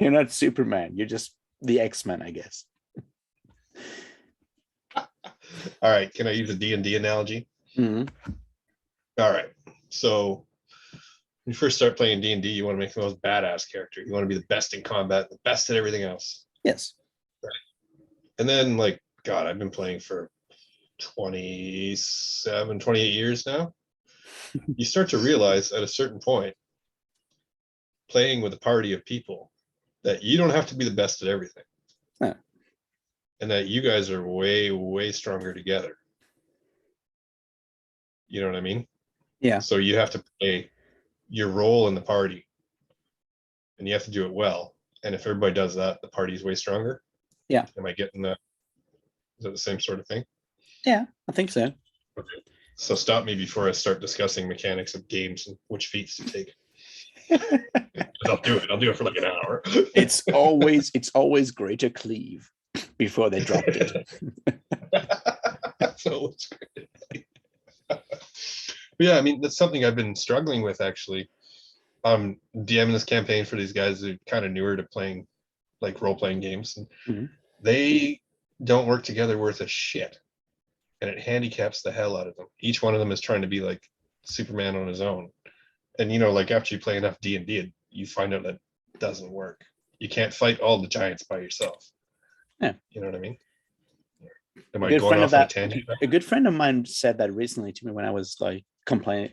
A: You're not Superman. You're just the X-Men, I guess.
B: All right. Can I use a D&D analogy?
A: Mm-hmm.
B: All right. So when you first start playing D&D, you want to make the most badass character. You want to be the best in combat, the best at everything else.
A: Yes.
B: Right. And then, like, God, I've been playing for 27, 28 years now. You start to realize at a certain point, playing with a party of people, that you don't have to be the best at everything.
A: Huh.
B: And that you guys are way, way stronger together. You know what I mean?
A: Yeah.
B: So you have to play your role in the party, and you have to do it well. And if everybody does that, the party's way stronger.
A: Yeah.
B: Am I getting that? Is it the same sort of thing?
A: Yeah, I think so.
B: Okay. So stop me before I start discussing mechanics of games and which feats to take. I'll do it. I'll do it for like an hour.
A: It's always great to cleave before they dropped it.
B: So it's great. Yeah, I mean, that's something I've been struggling with actually. DMing this campaign for these guys who are kind of newer to playing like role-playing games, and
A: mm-hmm.
B: They don't work together worth a shit, and it handicaps the hell out of them. Each one of them is trying to be like Superman on his own, and like after you play enough D&D, you find out that it doesn't work. You can't fight all the giants by yourself.
A: Yeah.
B: You know what I mean? Am I going off on a tangent?
A: A good friend of mine said that recently to me when I was like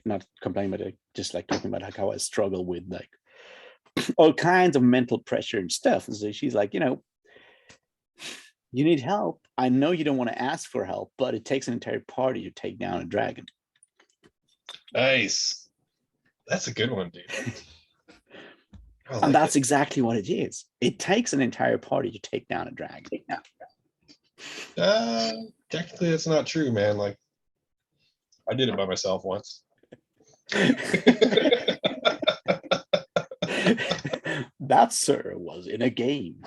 A: not complaining, but just like talking about like how I struggle with like all kinds of mental pressure and stuff. And so she's like, you need help. I know you don't want to ask for help, but it takes an entire party to take down a dragon.
B: Nice. That's a good one, dude.
A: Like and that's exactly what it is. It takes an entire party to take down a dragon.
B: Technically, that's not true, man. Like, I did it by myself once.
A: That, sir, was in a game.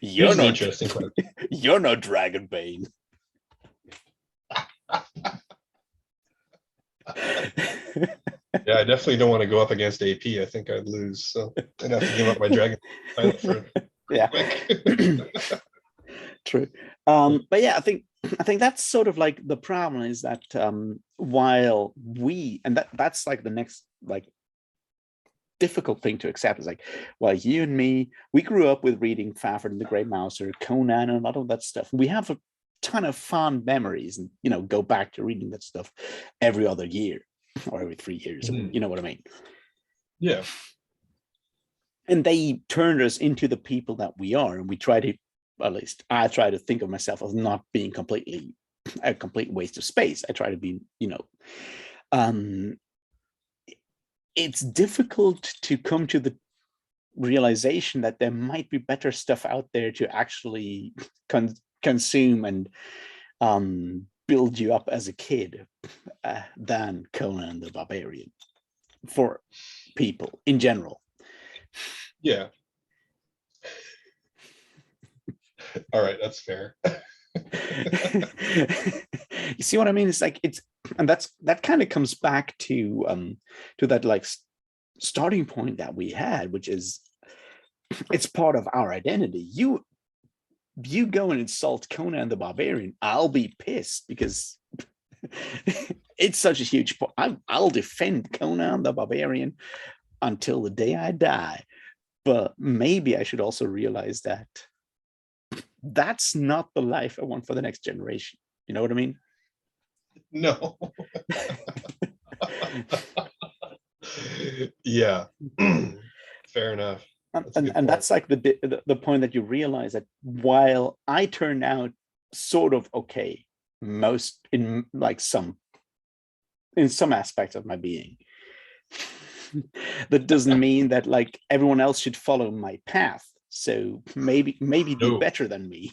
A: You're no interesting question. You're no Dragonbane.
B: Yeah, I definitely don't want to go up against AP. I think I'd lose, so I'd have to give up my dragon for
A: yeah. True. But yeah, I think that's sort of like the problem is that while we, and that's like the next like difficult thing to accept is like, well, you and me, we grew up with reading Fafhrd and the Grey Mouser, Conan, and a lot of that stuff. We have a ton of fond memories, and go back to reading that stuff every other year or every 3 years. You know what I mean?
B: Yeah.
A: And they turned us into the people that we are, and we try to, at least I try to think of myself as not being completely a complete waste of space. I try to be, it's difficult to come to the realization that there might be better stuff out there to actually consume and build you up as a kid than Conan the Barbarian for people in general.
B: Yeah. All right, that's fair.
A: You see what I mean? It's like and that kind of comes back to that like starting point that we had, which is it's part of our identity. you go and insult Conan the Barbarian, I'll be pissed because it's such a huge point. I'll defend Conan the Barbarian until the day I die. But maybe I should also realize that that's not the life I want for the next generation. You know what I mean?
B: No. Yeah. Fair enough.
A: And that's like the point that you realize that while I turned out sort of okay, most in like some aspects of my being, that doesn't mean that like everyone else should follow my path. So maybe do
B: No.
A: better than me.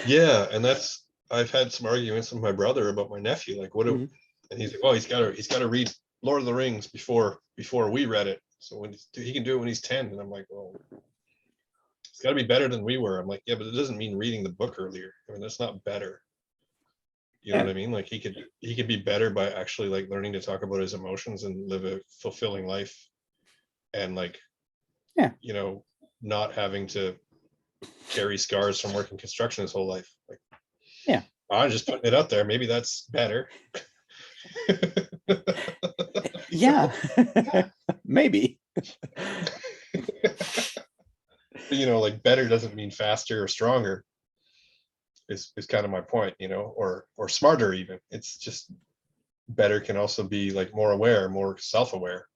B: Yeah, and that's I've had some arguments with my brother about my nephew. Like, what do, and he's like, well, he's got to read Lord of the Rings before we read it. So when he can do it when he's 10, and I'm like, well, it's got to be better than we were. I'm like, yeah, but it doesn't mean reading the book earlier. I mean, that's not better. You know what I mean? Like he could be better by actually like learning to talk about his emotions and live a fulfilling life, and like, you know, not having to carry scars from working construction his whole life. Like, I'm just putting it out there. Maybe that's better.
A: Yeah, maybe.
B: You know, like better doesn't mean faster or stronger. Is kind of my point, you know, or smarter even. It's just better can also be like more aware, more self-aware,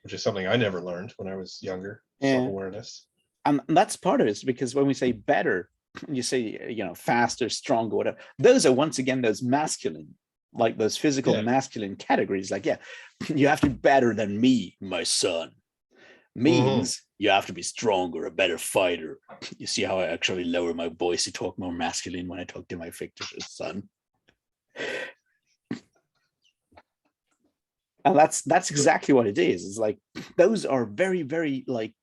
B: which is something I never learned when I was younger. Self-awareness.
A: And that's part of it, because when we say better, you say, you know, faster, stronger, whatever. Those are once again those masculine, like those physical masculine categories. Like, yeah, you have to be better than me, my son. Means you have to be stronger, a better fighter. You see how I actually lower my voice to talk more masculine when I talk to my fictitious son. And that's exactly what it is. It's like those are very, very like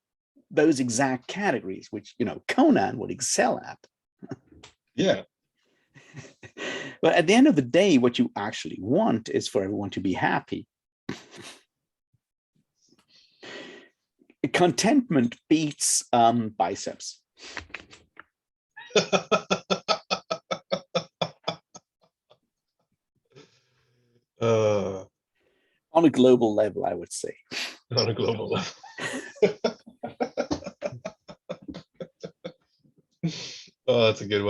A: those exact categories, which, you know, Conan would excel at.
B: Yeah.
A: But at the end of the day, what you actually want is for everyone to be happy. Contentment beats biceps. On a global level, I would say.
B: On a global level. Oh, that's a good one.